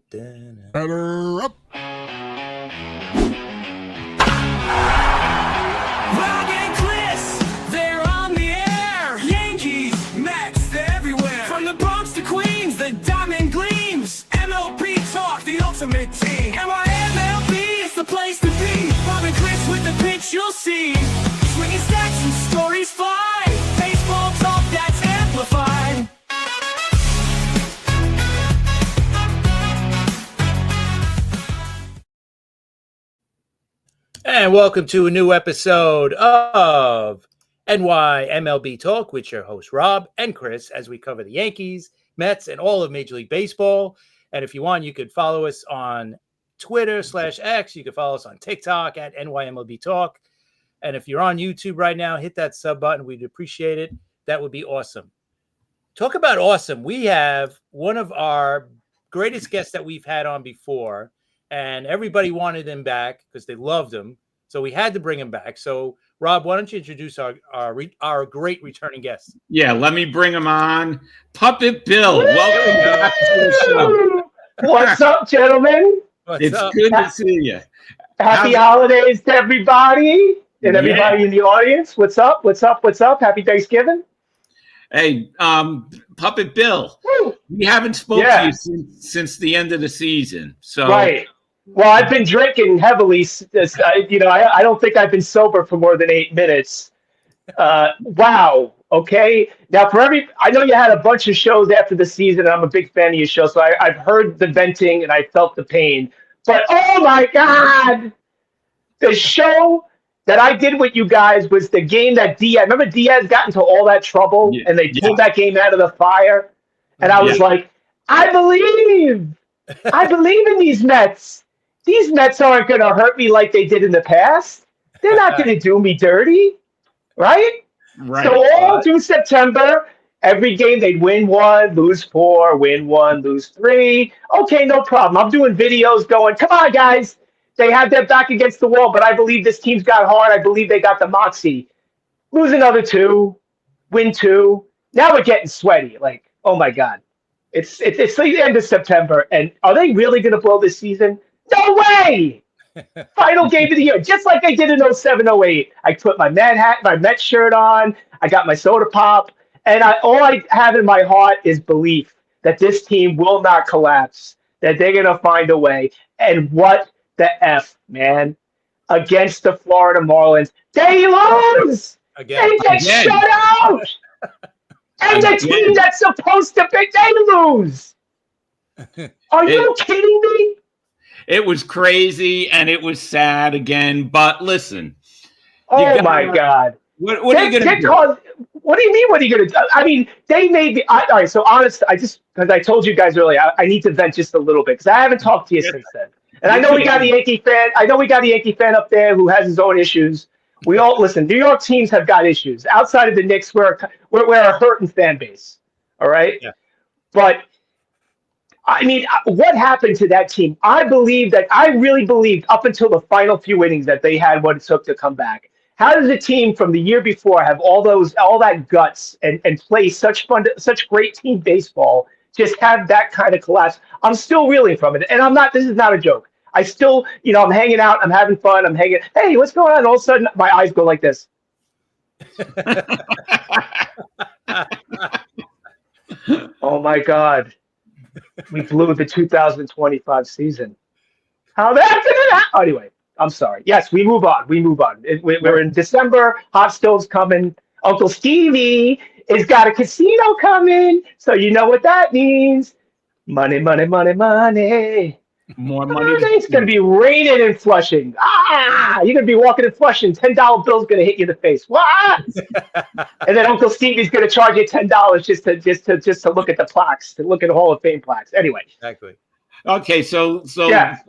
Better up. Rob and Chris, they're on the air. Yankees, Mets, they're everywhere. From the Bronx to Queens, the diamond gleams. MLB talk, the ultimate team. MLB is the place to be. Rob and Chris with the pitch you'll see. Swinging stacks and stories fly. Baseball talk that's amplified. And welcome to a new episode of NYMLB Talk with your hosts Rob and Chris as we cover the Yankees, Mets, and all of Major League Baseball. And if you want, you could follow us on Twitter/X. You can follow us on TikTok at NYMLB Talk. And if you're on YouTube right now, hit that sub button. We'd appreciate it. That would be awesome. Talk about awesome. We have one of our greatest guests that we've had on before, and everybody wanted him back because they loved him. So we had to bring him back. So, Rob, why don't you introduce our great returning guest? Yeah, let me bring him on. Puppet Bill, welcome back to the show. What's up, gentlemen? It's good to see you. Happy holidays to everybody and everybody in the audience. What's up? What's up? What's up? Happy Thanksgiving. Hey, Puppet Bill, we haven't spoken to you since the end of the season. So right. Well, I've been drinking heavily. I don't think I've been sober for more than 8 minutes. Wow. Okay. Now, I know you had a bunch of shows after the season, and I'm a big fan of your show, so I've heard the venting and I felt the pain. But oh my God, the show that I did with you guys was the game that remember Diaz got into all that trouble and they pulled that game out of the fire, and I was like, I believe in these Mets. These Mets aren't going to hurt me like they did in the past. They're not going to do me dirty, right? Right. So all through September, every game they'd win 1, lose 4, win 1, lose 3. Okay, no problem. I'm doing videos going, come on, guys. They have their back against the wall, but I believe this team's got heart. I believe they got the moxie. Lose another 2, win 2. Now we're getting sweaty. Like, oh my God. It's like the end of September, and are they really going to blow this season? No way! Final game of the year, just like I did in 07-08. I put my Met shirt on. I got my soda pop, and all I have in my heart is belief that this team will not collapse, that they're going to find a way. And what the F, man? Against the Florida Marlins, they lose! They get shut out! And the team that's supposed to pick, they lose! Are you kidding me? It was crazy and it was sad again. But listen. Oh my God. What are you going to do? What do you mean? What are you going to do? I mean, they made all right. So honest, because I told you guys earlier, I need to vent just a little bit because I haven't talked to you since then. And I know we got a Yankee fan. I know we got a Yankee fan up there who has his own issues. We all listen. New York teams have got issues. Outside of the Knicks, we're a hurting fan base. All right. Yeah. But I mean, what happened to that team? I really believed up until the final few innings that they had what it took to come back. How does a team from the year before have all that guts and play such great team baseball just have that kind of collapse? I'm still reeling from it. And this is not a joke. I still, I'm hanging out, I'm having fun, hey, what's going on? All of a sudden my eyes go like this. Oh my God. We blew the 2025 season. How that did it happen? Anyway, I'm sorry. Yes, we move on. We're in December. Hot stove's coming. Uncle Stevie has got a casino coming. So you know what that means. Money, money, money, money. More money. It's going to be raining in Flushing. You're going to be walking in Flushing. $10 bill's going to hit you in the face. What? And then Uncle Stevie's going to charge you $10 just to look at the plaques, to look at the Hall of Fame plaques. Anyway. Exactly. Okay, so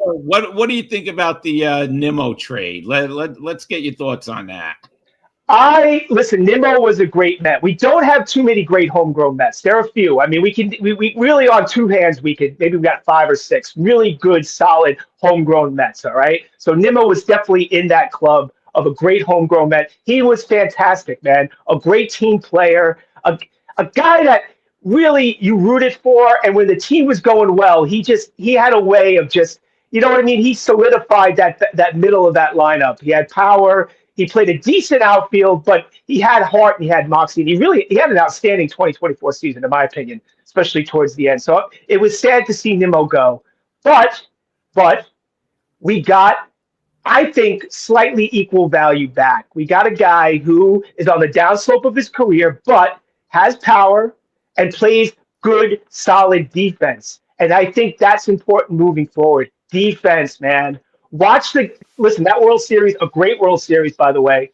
what do you think about the Nimmo trade? Let's get your thoughts on that. Listen, Nimmo was a great Met. We don't have too many great homegrown Mets. There are a few. I mean, we really on two hands, maybe we got 5 or 6 really good, solid homegrown Mets. All right. So Nimmo was definitely in that club of a great homegrown Met. He was fantastic, man. A great team player, a guy that really you rooted for. And when the team was going well, he had a way of just, you know what I mean? He solidified that middle of that lineup. He had power. He played a decent outfield, but he had heart and he had moxie. And he had an outstanding 2024 season, in my opinion, especially towards the end. So it was sad to see Nimmo go. But we got, I think, slightly equal value back. We got a guy who is on the downslope of his career, but has power and plays good, solid defense. And I think that's important moving forward. Defense, man. Listen, that World Series, a great World Series, by the way.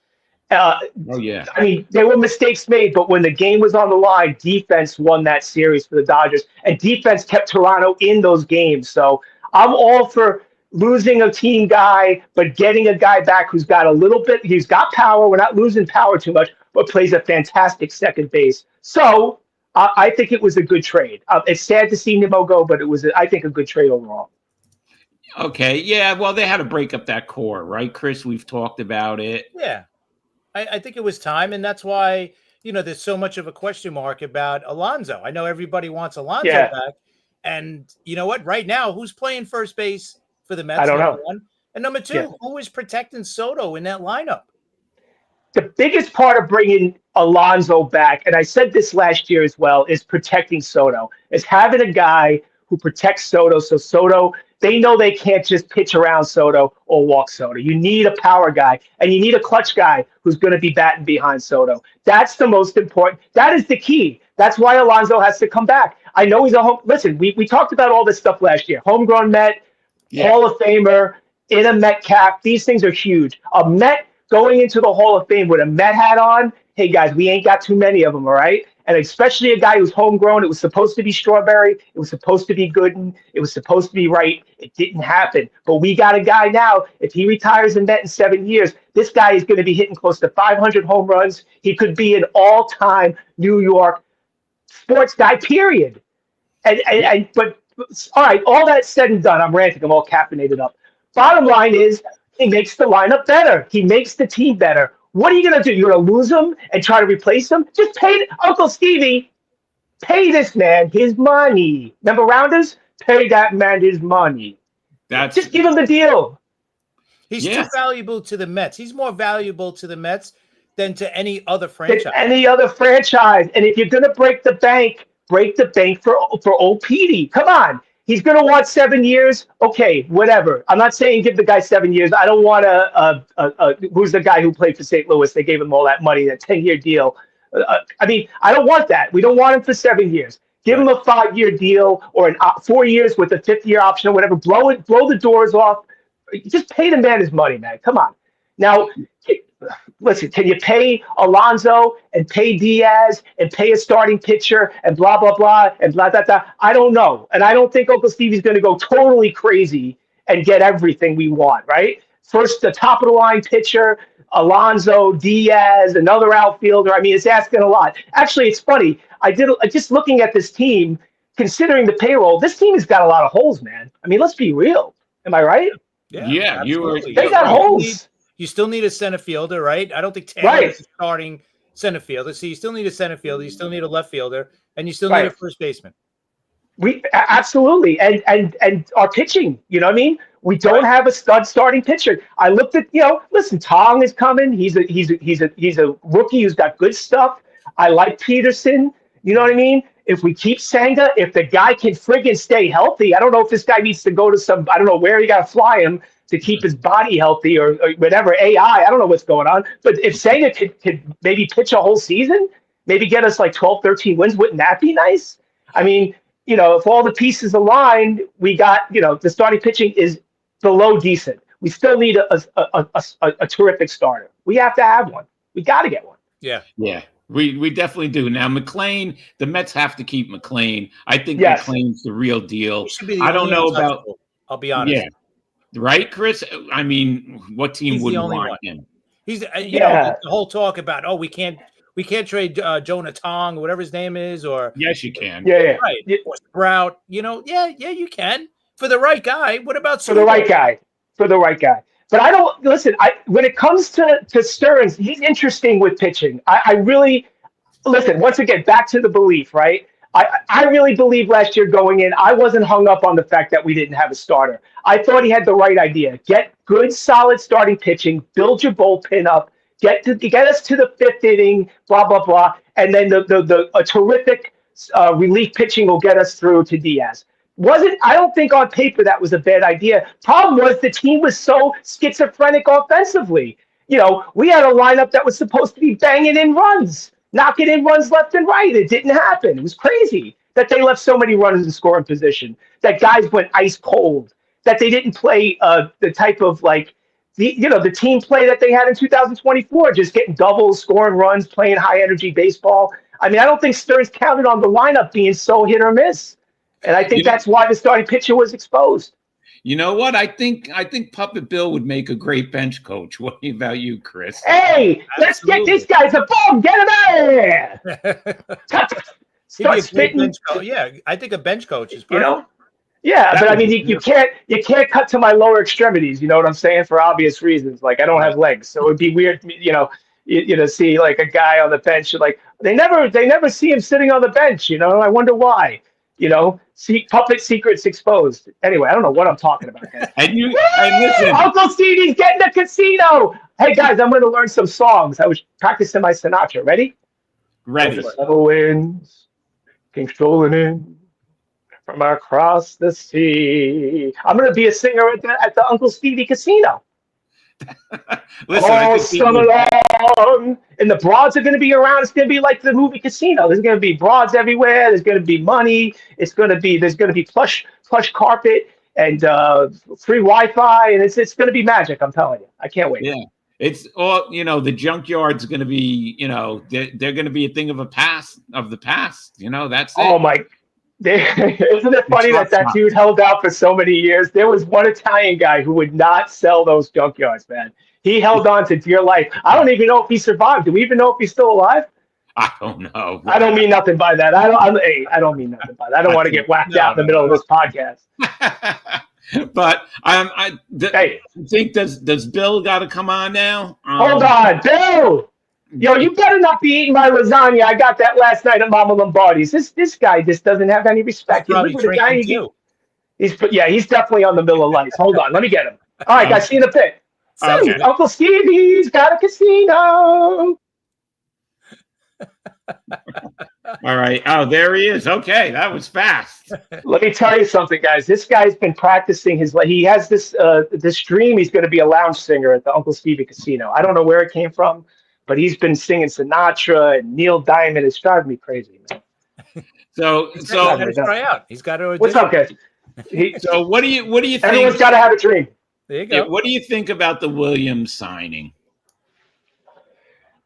Oh, yeah. I mean, there were mistakes made, but when the game was on the line, defense won that series for the Dodgers. And defense kept Toronto in those games. So I'm all for losing a team guy, but getting a guy back who's got he's got power. We're not losing power too much, but plays a fantastic second base. So I think it was a good trade. It's sad to see Nimmo go, but it was, I think, a good trade overall. Okay. Yeah. Well, they had to break up that core, right, Chris? We've talked about it. Yeah. I think it was time, and that's why, there's so much of a question mark about Alonso. I know everybody wants Alonso back, and you know what? Right now, who's playing first base for the Mets? I don't know. One? And number two, who is protecting Soto in that lineup? The biggest part of bringing Alonso back, and I said this last year as well, is protecting Soto. Is having a guy who protects Soto, so Soto, they know they can't just pitch around Soto or walk Soto. You need a power guy, and you need a clutch guy who's going to be batting behind Soto. That's the most important. That is the key. That's why Alonso has to come back. I know he's listen, we talked about all this stuff last year. Homegrown Met, Hall of Famer, in a Met cap. These things are huge. A Met going into the Hall of Fame with a Met hat on, hey, guys, we ain't got too many of them, all right? And especially a guy who's homegrown. It was supposed to be Strawberry. It was supposed to be Gooden. It was supposed to be Wright. It didn't happen. But we got a guy now. If he retires in Met in 7 years, this guy is going to be hitting close to 500 home runs. He could be an all-time New York sports guy, period. But all right, all that said and done, I'm ranting. I'm all caffeinated up. Bottom line is he makes the lineup better. He makes the team better. What are you going to do? You're going to lose him and try to replace him? Just pay Uncle Stevie. Pay this man his money. Remember Rounders? Pay that man his money. Just give him the deal. He's too valuable to the Mets. He's more valuable to the Mets than to any other franchise. And if you're going to break the bank for old Petey. Come on. He's going to want 7 years. Okay, whatever. I'm not saying give the guy 7 years. I don't want who's the guy who played for St. Louis? They gave him all that money, that 10-year deal. I mean, I don't want that. We don't want him for 7 years. Give him a 5-year deal or 4 years with a 5th-year option or whatever. Blow the doors off. Just pay the man his money, man. Come on. Now, listen, can you pay Alonso and pay Diaz and pay a starting pitcher and blah, blah, blah, and blah, blah, blah? I don't know. And I don't think Uncle Stevie's going to go totally crazy and get everything we want, right? First, the top-of-the-line pitcher, Alonso, Diaz, another outfielder. I mean, it's asking a lot. Actually, it's funny. Just looking at this team, considering the payroll, this team has got a lot of holes, man. I mean, let's be real. Am I right? Yeah, they got holes. You still need a center fielder, right? I don't think Taylor is starting center fielder. So you still need a center fielder. You still need a left fielder, and you still need a first baseman. We absolutely, and our pitching. You know what I mean? We don't have a stud starting pitcher. I looked at, listen, Tong is coming. He's a rookie who's got good stuff. I like Peterson. You know what I mean? If we keep Senga, if the guy can friggin' stay healthy, I don't know if this guy needs to go to I don't know where you got to fly him to keep his body healthy or whatever, I don't know what's going on. But if Senga could maybe pitch a whole season, maybe get us like 12, 13 wins, wouldn't that be nice? I mean, if all the pieces align, we got, the starting pitching is below decent. We still need a terrific starter. We have to have one. We got to get one. Yeah. Yeah. We definitely do. Now, McLean, the Mets have to keep McLean. I think McLean's the real deal. I don't know about – I'll be honest. Yeah. Right, Chris? I mean, what team wouldn't want him? He's the whole talk about, we can't trade Jonah Tong or whatever his name is, or yes, you can. Yeah. Right. Or Sprout. You can for the right guy. What about for the right guy? But I don't listen. When it comes to Stearns, he's interesting with pitching. I really listen. Once again, back to the belief, right? I really believe last year going in, I wasn't hung up on the fact that we didn't have a starter. I thought he had the right idea. Get good, solid starting pitching, build your bullpen up, get us to the fifth inning, blah, blah, blah. And then a terrific relief pitching will get us through to Diaz. I don't think on paper that was a bad idea. Problem was the team was so schizophrenic offensively. We had a lineup that was supposed to be banging in runs, knocking in runs left and right. It didn't happen. It was crazy that they left so many runners in scoring position, that guys went ice cold, that they didn't play the type of the team play that they had in 2024, just getting doubles, scoring runs, playing high energy baseball. I mean, I don't think Stearns counted on the lineup being so hit or miss. And I think that's why the starting pitcher was exposed. You know what? I think Puppet Bill would make a great bench coach. What about you, Chris? Hey, let's get this guy a bum. Get him out of here. Start spitting. Yeah, I think a bench coach is perfect. Yeah, but I mean, you can't cut to my lower extremities. You know what I'm saying? For obvious reasons. Like, I don't have legs, so it'd be weird, to see like a guy on the bench. Like they never see him sitting on the bench. I wonder why. See puppet secrets exposed. Anyway, I don't know what I'm talking about, guys. And listen, Uncle Stevie's getting a casino. Hey guys, I'm going to learn some songs. I was practicing my Sinatra. Ready? Ready. The winds came strolling in from across the sea. I'm going to be a singer at the Uncle Stevie Casino. Listen, summer long, and the broads are going to be around. It's going to be like the movie Casino. There's going to be broads everywhere. There's going to be money. There's going to be plush carpet and free Wi-Fi, and it's going to be magic. I'm telling you, I can't wait. Yeah, it's all the junkyard's going to be they're going to be a thing of the past. That's it. Oh my. Isn't it funny that dude held out for so many years? There was one Italian guy who would not sell those junkyards, man. He held on to dear life. I don't even know if he survived. Do we even know if he's still alive? I don't know. I don't mean nothing by that. I don't mean nothing by that. I don't want to get whacked out in the middle of this podcast. But I think does Bill got to come on now? Hold on, Bill. Yo, you better not be eating my lasagna. I got that last night at Mama Lombardi's. This guy just doesn't have any respect. He's definitely on the Miller Lights. Hold on, let me get him. All right, guys, see you in a bit. Okay. Uncle Stevie's got a casino. All right. Oh, there he is. Okay, that was fast. Let me tell you something, guys. This guy's been practicing he has this dream he's going to be a lounge singer at the Uncle Stevie Casino. I don't know where it came from, but he's been singing Sinatra and Neil Diamond. It's driving me crazy, man. So try out. He's got to. What's up, guys? So what do you think? Everyone's got to have a dream. There you go. What do you think about the Williams signing?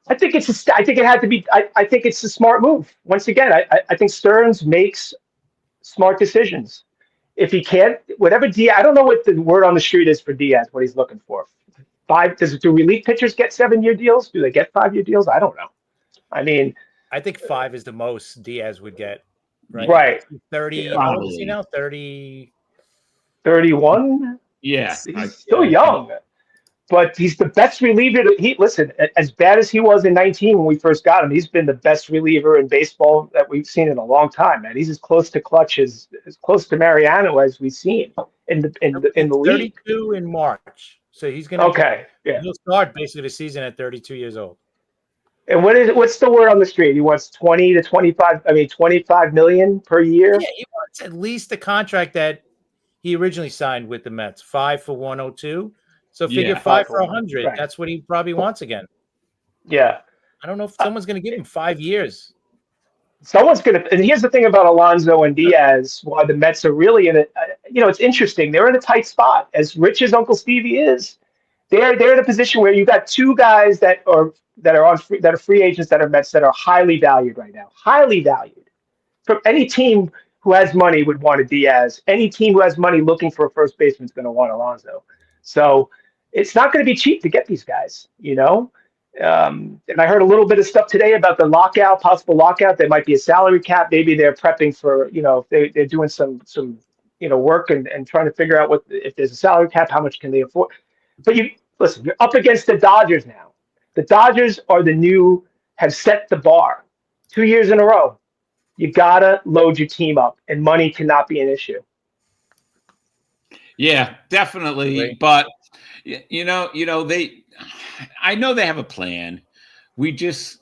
I think it's a smart move. Once again, I think Stearns makes smart decisions. If he can't, whatever Diaz, I don't know what the word on the street is for Diaz, what he's looking for. Do relief pitchers get 7-year deals? Do they get 5-year deals? I don't know. I mean, I think 5 is the most Diaz would get. Right. 30. How old is he now? 30. 31. Yeah, he's still young, but he's the best reliever. Listen, as bad as he was in 19 when we first got him, he's been the best reliever in baseball that we've seen in a long time. Man, he's as close to clutch as close to Mariano as we've seen in the league. 32 in March, so he's gonna. Okay, yeah. He'll start basically the season at 32 years old. And what's the word on the street? He wants 20 to 25. I mean, 25 million per year. Yeah, he wants at least the contract that he originally signed with the Mets, 5 for 102. So figure 5 for 100. Right. That's what he probably wants again. Yeah. I don't know if someone's going to give him 5 years. Someone's going to. And here's the thing about Alonso and Diaz, why the Mets are really in it. It's interesting. They're in a tight spot. As rich as Uncle Stevie is, they're in a position where you got two guys that are free agents that are Mets that are highly valued right now. Highly valued. From any team who has money would want a Diaz. Any team who has money looking for a first baseman is going to want Alonso. So it's not going to be cheap to get these guys, And I heard a little bit of stuff today about the possible lockout. There might be a salary cap. Maybe they're prepping for, they're doing some work and trying to figure out if there's a salary cap, how much can they afford. But listen, you're up against the Dodgers now. The Dodgers have set the bar 2 years in a row. You gotta load your team up, and money cannot be an issue. Yeah, definitely. Right. But I know they have a plan. We just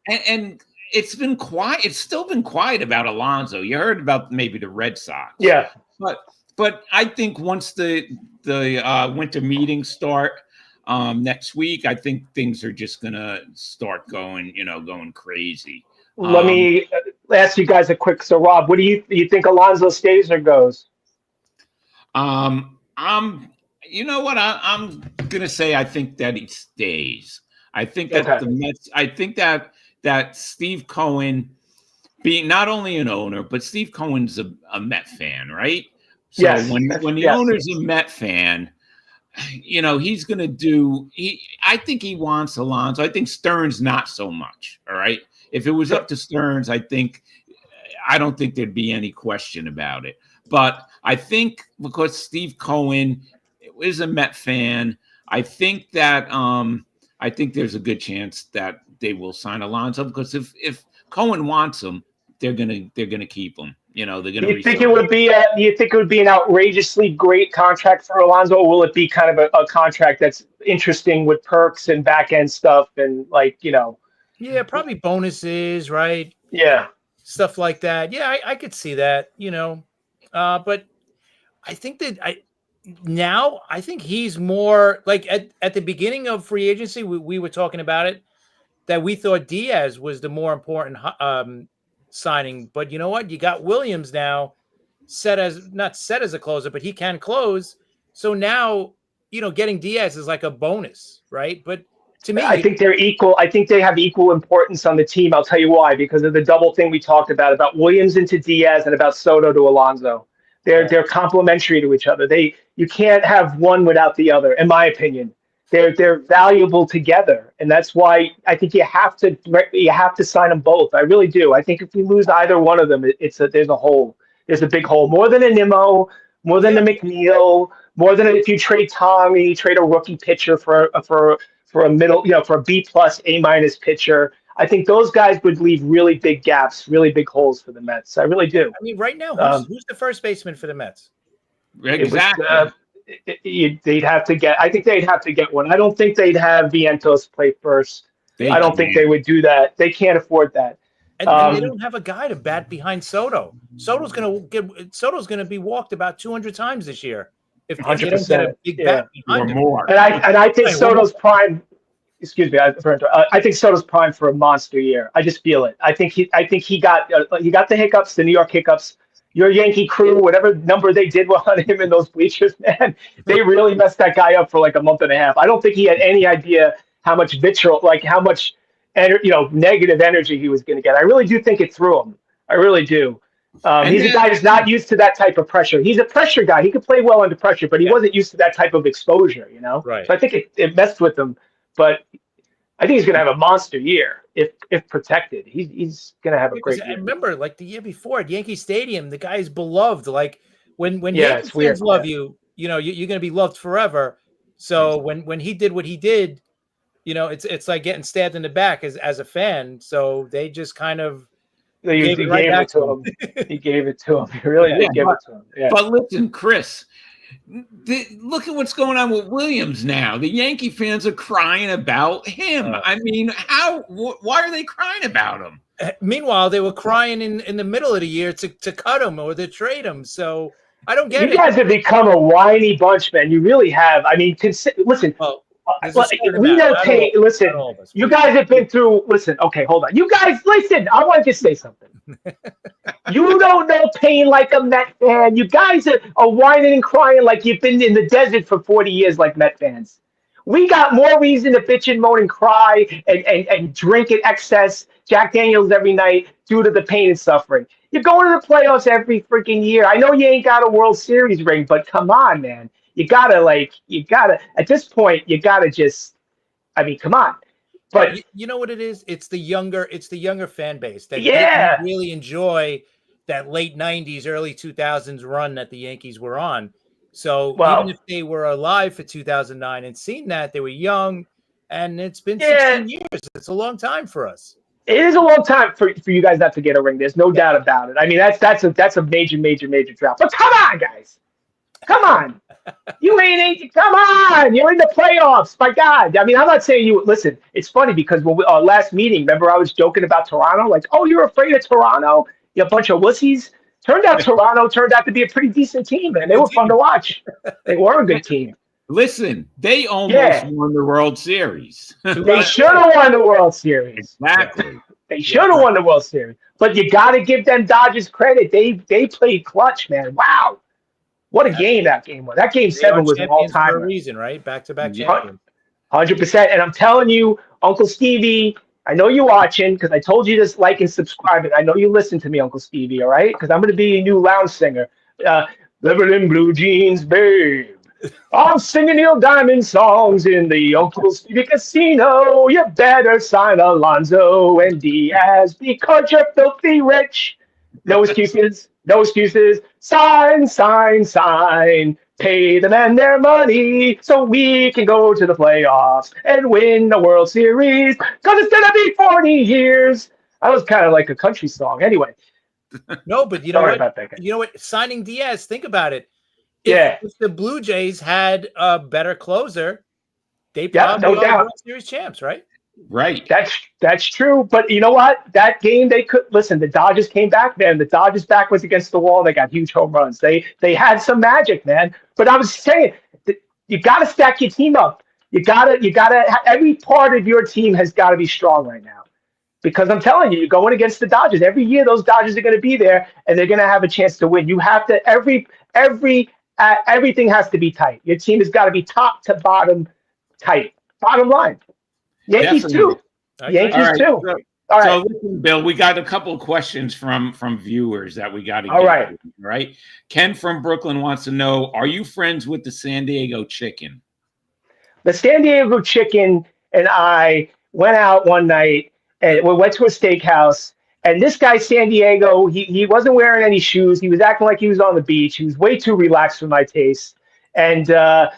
and it's been quiet. It's still been quiet about Alonso. You heard about maybe the Red Sox. Yeah. But I think once the winter meetings start next week, I think things are just gonna start going crazy. Let me ask you guys a quick. So, Rob, what do you think Alonso stays or goes? You know what? I'm gonna say I think that he stays. I think that the Mets. I think that Steve Cohen, being not only an owner, but Steve Cohen's a Met fan, right? So Yes. when the owner's a Met fan, he's gonna do. I think he wants Alonso. I think Stearns not so much. All right. If it was up to Stearns, I don't think there'd be any question about it. But I think because Steve Cohen is a Met fan, I think that I think there's a good chance that they will sign Alonso, because if Cohen wants him, they're gonna keep him. They're gonna. Do you think it would be an outrageously great contract for Alonso, or will it be kind of a contract that's interesting with perks and back end stuff and Yeah, probably bonuses, right? Yeah. Stuff like that. Yeah, I could see that, but I think that I think he's more like at the beginning of free agency, we were talking about it, that we thought Diaz was the more important signing. But you know what? You got Williams now not set as a closer, but he can close. So now, getting Diaz is like a bonus, right? But to me, I think they're equal. I think they have equal importance on the team. I'll tell you why, because of the double thing we talked about Williams into Diaz and about Soto to Alonso. They're complementary to each other. You can't have one without the other, in my opinion. They're valuable together, and that's why I think you have to sign them both. I really do. I think if we lose either one of them, there's a hole. There's a big hole. More than a Nimmo, more than a McNeil, more than if you trade Tommy, trade a rookie pitcher for a middle, for a B plus A minus pitcher. I think those guys would leave really big gaps, really big holes for the Mets. I really do. I mean, right now, who's the first baseman for the Mets? Exactly. They'd have to get. I think they'd have to get one. I don't think they'd have Vientos play first. I don't think they would do that. They can't afford that. And they don't have a guy to bat behind Soto. Soto's gonna be walked about 200 times this year if they don't get a big bat behind him. More. And I think Soto's prime. Excuse me, I think Soto's prime for a monster year. I just feel it. I think he got the hiccups, the New York hiccups. Your Yankee crew, whatever number they did on him in those bleachers, man, they really messed that guy up for like a month and a half. I don't think he had any idea how much vitriol, like how much, negative energy he was going to get. I really do think it threw him. I really do. He's a guy who's not used to that type of pressure. He's a pressure guy. He could play well under pressure, but he wasn't used to that type of exposure, Right. So I think it messed with him. But I think he's going to have a monster year if protected. He's going to have a great year. I remember, like the year before at Yankee Stadium, the guy is beloved. Like when Yankee fans love you, you're going to be loved forever. So when he did what he did, it's like getting stabbed in the back as a fan. So they just kind of gave it to him. He gave it to him. He really did give it to him. Yeah. But listen, Chris, look at what's going on with Williams now. The Yankee fans are crying about him. I mean, why are they crying about him? Meanwhile, they were crying in the middle of the year to cut him or to trade him. So I don't get it. You guys have become a whiny bunch, man. You really have. I mean, listen. We know pain. Listen, you guys have been through. Listen, okay, hold on. You guys, listen. I want to just say something. You don't know pain like a Met fan. You guys are whining and crying like you've been in the desert for 40 years like Met fans. We got more reason to bitch and moan and cry and drink in excess Jack Daniels every night due to the pain and suffering. You're going to the playoffs every freaking year. I know you ain't got a World Series ring, but come on, man. You gotta, at this point, you gotta just, come on. But you know what it is? It's the younger fan base that didn't really enjoy that late 90s, early 2000s run that the Yankees were on. So even if they were alive for 2009 and seen that, they were young, and it's been 16 years. It's a long time for us. It is a long time for you guys not to get a ring. There's no doubt about it. I mean, that's a major drop. But come on, guys. Come on. You ain't come on. You're in the playoffs. My God. I mean, I'm not saying you listen, it's funny because when our last meeting, remember I was joking about Toronto? Like, oh, you're afraid of Toronto? You a bunch of wussies. Toronto turned out to be a pretty decent team, man. They were fun to watch. They were a good team. Listen, they almost won the World Series. They should have won the World Series. Exactly. They should have won the World Series. But you got to give them Dodgers credit. They played clutch, man. Wow. What a game that game was. That game 7 was an all-time for a reason, right? Back-to-back champions. 100%. And I'm telling you, Uncle Stevie, I know you're watching because I told you to like and subscribe. And I know you listen to me, Uncle Stevie, all right? Because I'm going to be a new lounge singer. Living in blue jeans, babe. I'm singing Neil Diamond songs in the Uncle Stevie Casino. You better sign Alonzo and Diaz because you're filthy rich. No excuses. No excuses. Sign. Pay the men their money so we can go to the playoffs and win the World Series because it's going to be 40 years. That was kind of like a country song. Anyway. No, but you know what? You know what? Signing Diaz, think about it. If the Blue Jays had a better closer, they probably are World Series champs, right? Right. That's true. But you know what? That game they could listen. The Dodgers came back, man. The Dodgers' back was against the wall. They got huge home runs. They had some magic, man. But I was saying, you got to stack your team up. You gotta. Every part of your team has got to be strong right now. Because I'm telling you, you're going against the Dodgers. Every year, those Dodgers are going to be there, and they're going to have a chance to win. You have to everything has to be tight. Your team has got to be top to bottom tight. Bottom line. Yankees too. Yankees too. All right. So listen, Bill, we got a couple of questions from viewers that we got to get. All right. Right. Ken from Brooklyn wants to know: are you friends with the San Diego Chicken? The San Diego Chicken and I went out one night and we went to a steakhouse. And this guy, San Diego, he wasn't wearing any shoes. He was acting like he was on the beach. He was way too relaxed for my taste. And I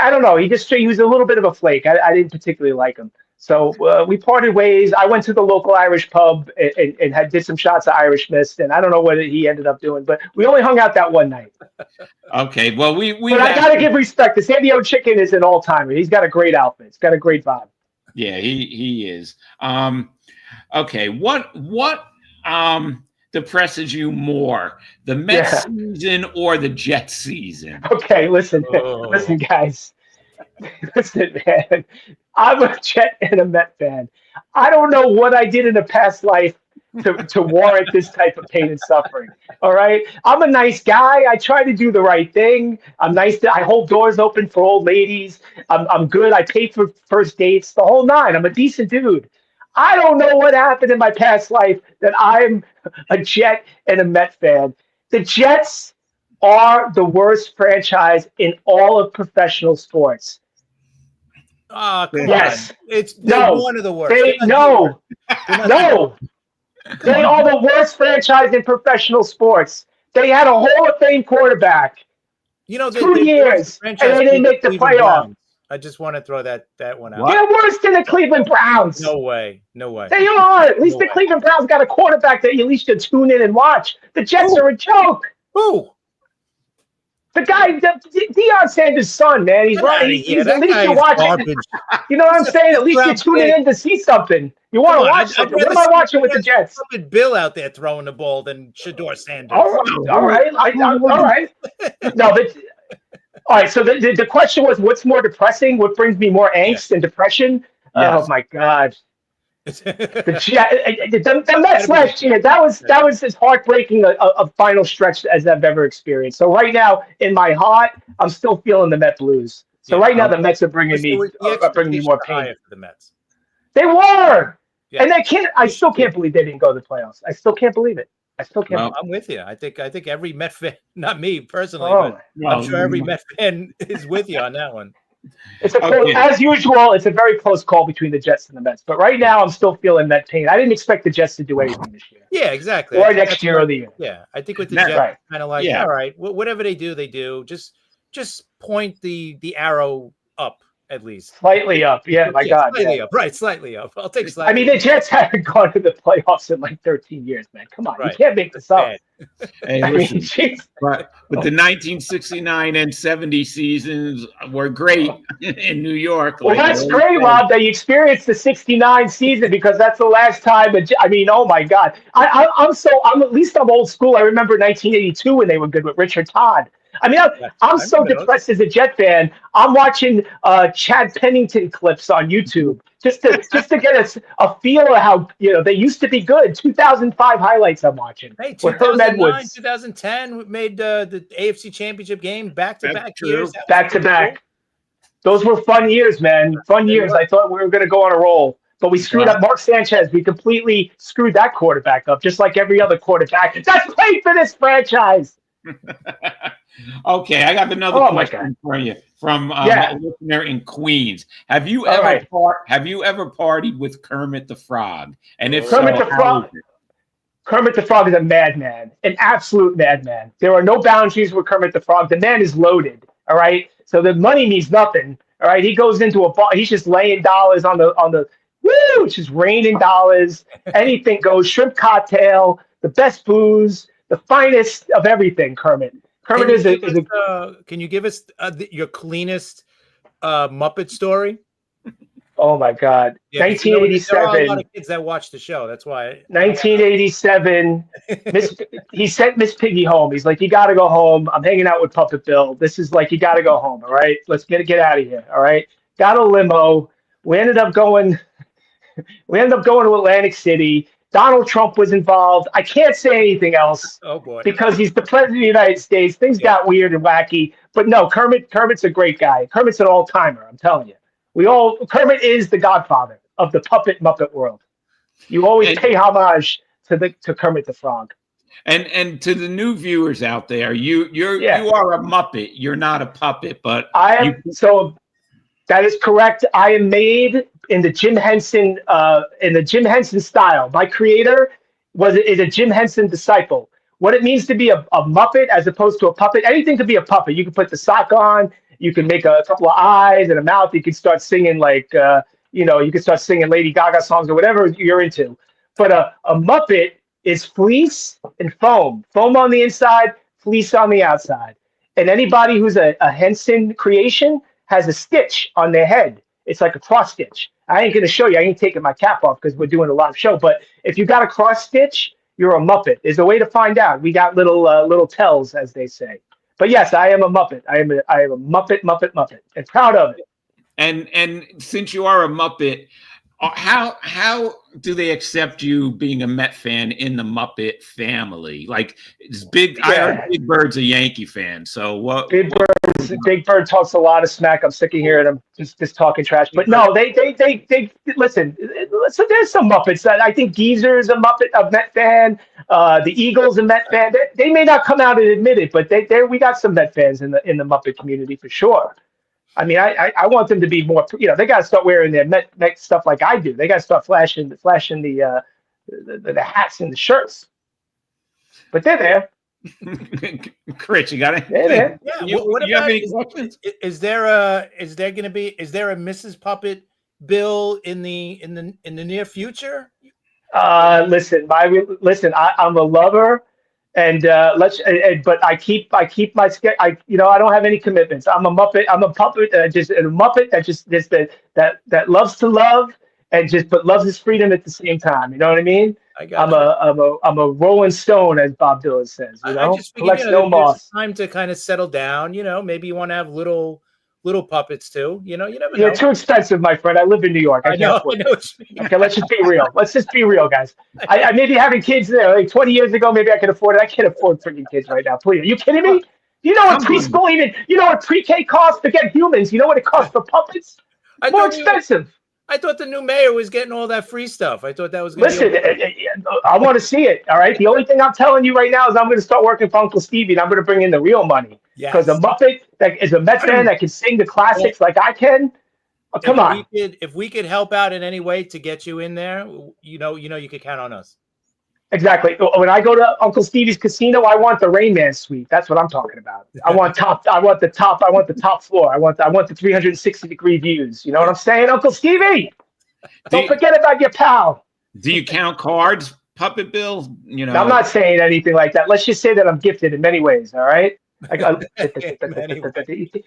don't know. He was a little bit of a flake. I didn't particularly like him. So we parted ways. I went to the local Irish pub and did some shots of Irish Mist. And I don't know what he ended up doing, but we only hung out that one night. Okay. Well, but I got to give respect. The San Diego Chicken is an all-timer. He's got a great outfit. He's got a great vibe. Yeah, he is. Okay, what depresses you more, the Mets season or the Jets season? Okay, listen, guys. Listen, man. I'm a Jet and a Met fan. I don't know what I did in a past life to warrant this type of pain and suffering. All right, I'm a nice guy. I try to do the right thing. I'm nice. I hold doors open for old ladies. I'm good. I pay for first dates. The whole nine. I'm a decent dude. I don't know what happened in my past life that I'm a Jet and a Met fan. The Jets are the worst franchise in all of professional sports. Oh, come on. It's one of the worst. They are the worst franchise in professional sports. They had a Hall of Fame quarterback. 2 years, and they didn't make the playoffs. I just want to throw that one out. What? They're worse than the Cleveland Browns. No way. They are. At least the Cleveland Browns got a quarterback that you at least should tune in and watch. The Jets are a joke. Who? The guy, Deion Sanders' son, man. He's right. He's at least you're watching. You know what I'm saying? At least you're tuning in to see something. You want to watch something. What am I watching with the Jets? Bill out there throwing the ball than Shador Sanders. All right. No, but all right. So the question was, what's more depressing? What brings me more angst and depression? Yes. Oh my God. The Mets last year, that was as heartbreaking a final stretch as I've ever experienced. So right now, in my heart, I'm still feeling the Met blues. So right now, the Mets are bringing me more pain. For the Mets. They were, and I still can't believe they didn't go to the playoffs. I still can't believe it. I still can't. I'm with you. I think every Met fan, not me personally, but I'm sure every Met fan is with you on that one. It's as usual. It's a very close call between the Jets and the Mets. But right now, I'm still feeling that pain. I didn't expect the Jets to do anything this year. Yeah, exactly. Or next year or the year. Yeah, I think with the Jets, kind of like, all right, whatever they do, they do. Just point the arrow up at least. Slightly up. Yeah, my Yeah, God. slightly Yeah. up. Right, slightly up. I'll take I slightly mean, the up. Jets haven't gone to the playoffs in like 13 years, man. Come on, you Right. can't make That's this up. bad. Hey, I mean, listen, jeez. but the 1969 and 70 seasons were great in New York, Well, like you that's always great, say. Rob, that you experienced the '69 season because that's the last time. I mean, oh my God, I'm at least I'm old school. I remember 1982 when they were good with Richard Todd. I mean, Yes, I'm I so remember those. depressed as a Jet fan. I'm watching Chad Pennington clips on YouTube just to get a feel of how they used to be good. 2005 highlights I'm watching Hey, with Herm 2009, Edwards 2010, we made the AFC Championship game That's back-to-back years. true. That was back to pretty cool. back. Those were fun years, man. Fun They years. were. I thought we were going to go on a roll, but we screwed Wow. up Mark Sanchez. We completely screwed that quarterback up, just like every other quarterback that's played for this franchise. Okay, I got another Oh my God. question for you from a Yeah. listener in Queens. Have you All ever right. have you ever partied with Kermit the Frog? And if Kermit so, the how was Frog. it? Kermit the Frog is a madman, an absolute madman. There are no boundaries with Kermit the Frog. The man is loaded. All right. So the money means nothing. All right. He goes into a bar. He's just laying dollars on the woo. It's just raining dollars. Anything goes. Shrimp cocktail, the best booze, the finest of everything. Kermit. Kermit Can you give us your cleanest Muppet story? oh my God. Yeah, because there are a lot 1987. of kids that watch the show. That's why I don't 1987. He sent Miss Piggy home. He's like, you got to go home. I'm hanging out with Puppet Bill. This is like, you got to go home. All right, let's get out of here. All right, got a limo. We ended up going. We ended up going to Atlantic City. Donald Trump was involved. I can't say anything else Oh boy. because he's the president of the United States. Things Yeah. got weird and wacky. But no, Kermit's a great guy. Kermit's an all timer. I'm telling you. Kermit is the godfather of the puppet Muppet world. You always And- pay homage to Kermit the Frog. And to the new viewers out there, you Yeah. are a Muppet. You're not a puppet, but I am so that is correct. I am made in the Jim Henson style. My creator is a Jim Henson disciple. What it means to be a Muppet as opposed to a puppet. Anything could be a puppet. You can put the sock on. You can make a couple of eyes and a mouth. You can start singing you can start singing Lady Gaga songs or whatever you're into. But a Muppet is fleece and foam. Foam on the inside, fleece on the outside. And anybody who's a Henson creation has a stitch on their head. It's like a cross stitch. I ain't going to show you. I ain't taking my cap off because we're doing a live show. But if you got a cross stitch, you're a Muppet. There's a way to find out. We got little tells, as they say. But yes, I am a Muppet. I am a Muppet, and proud of it. and since you are a Muppet, how do they accept you being a Met fan in the Muppet family? Like, it's big. I heard Big Bird's a Yankee fan. So what? Big Bird talks a lot of smack. I'm sick of hearing him just talking trash. But no, they listen. So there's some Muppets that I think Geezer's a Met fan. The Eagles a Met fan. They may not come out and admit it, but we got some Met fans in the Muppet community for sure. I mean, I want them to be more. They got to start wearing their Met stuff like I do. They got to start flashing the hats and the shirts. But they're there. Chris, you got it? They're there. Yeah. What you have about any questions? is there a Mrs. Puppet Bill in the near future? Listen, I'm a lover, and but I keep my I don't have any commitments. I'm a Muppet. I'm a puppet, just a Muppet that loves to love but loves his freedom at the same time. You know what I mean? I got I'm a Rolling Stone, as Bob Dylan says. I just collects figured, no moss. time to kind of settle down. Maybe you want to have little puppets too. You never know. They're too expensive, my friend. I live in New York. I can't afford it. Okay, let's just be real. Let's just be real, guys. I maybe having kids there like 20 years ago, maybe I could afford it. I can't afford freaking kids right now. Please, are you kidding me? You know what preschool even? You know what pre-K costs? Forget humans. You know what it costs for puppets? More expensive. I thought the new mayor was getting all that free stuff. I thought that was. Listen, I want to see it. All right. The only thing I'm telling you right now is I'm going to start working for Uncle Stevie, and I'm going to bring in the real money. Because a Muppet that is a Met fan that can sing the classics like I can. Come on. If we could help out in any way to get you in there, you could count on us. Exactly. When I go to Uncle Stevie's casino, I want the Rain Man suite. That's what I'm talking about. I want top. I want the top. I want the top floor. I want the 360-degree views. You know what I'm saying, Uncle Stevie? Don't forget about your pal. Do you count cards, Puppet Bill? You know, Now, I'm not saying anything like that. Let's just say that I'm gifted in many ways. All right.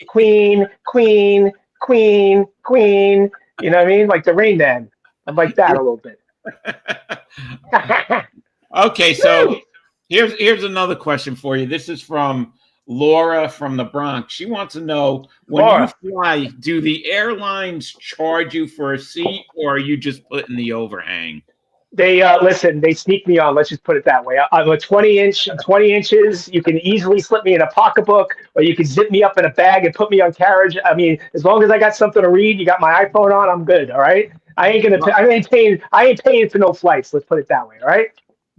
Queen, queen, queen, queen. You know what I mean? Like the Rain Man. I'm like that a little bit. Okay, so here's another question for you. This is from Laura from the Bronx. She wants to know, when Laura. you fly, do the airlines charge you for a seat, or are you just putting the overhang? They listen. They sneak me on. Let's just put it that way. I'm a 20 inches. You can easily slip me in a pocketbook, or you can zip me up in a bag and put me on carriage. I mean, as long as I got something to read, you got my iPhone on, I'm good. All right. I ain't paying for no flights. Let's put it that way. All right.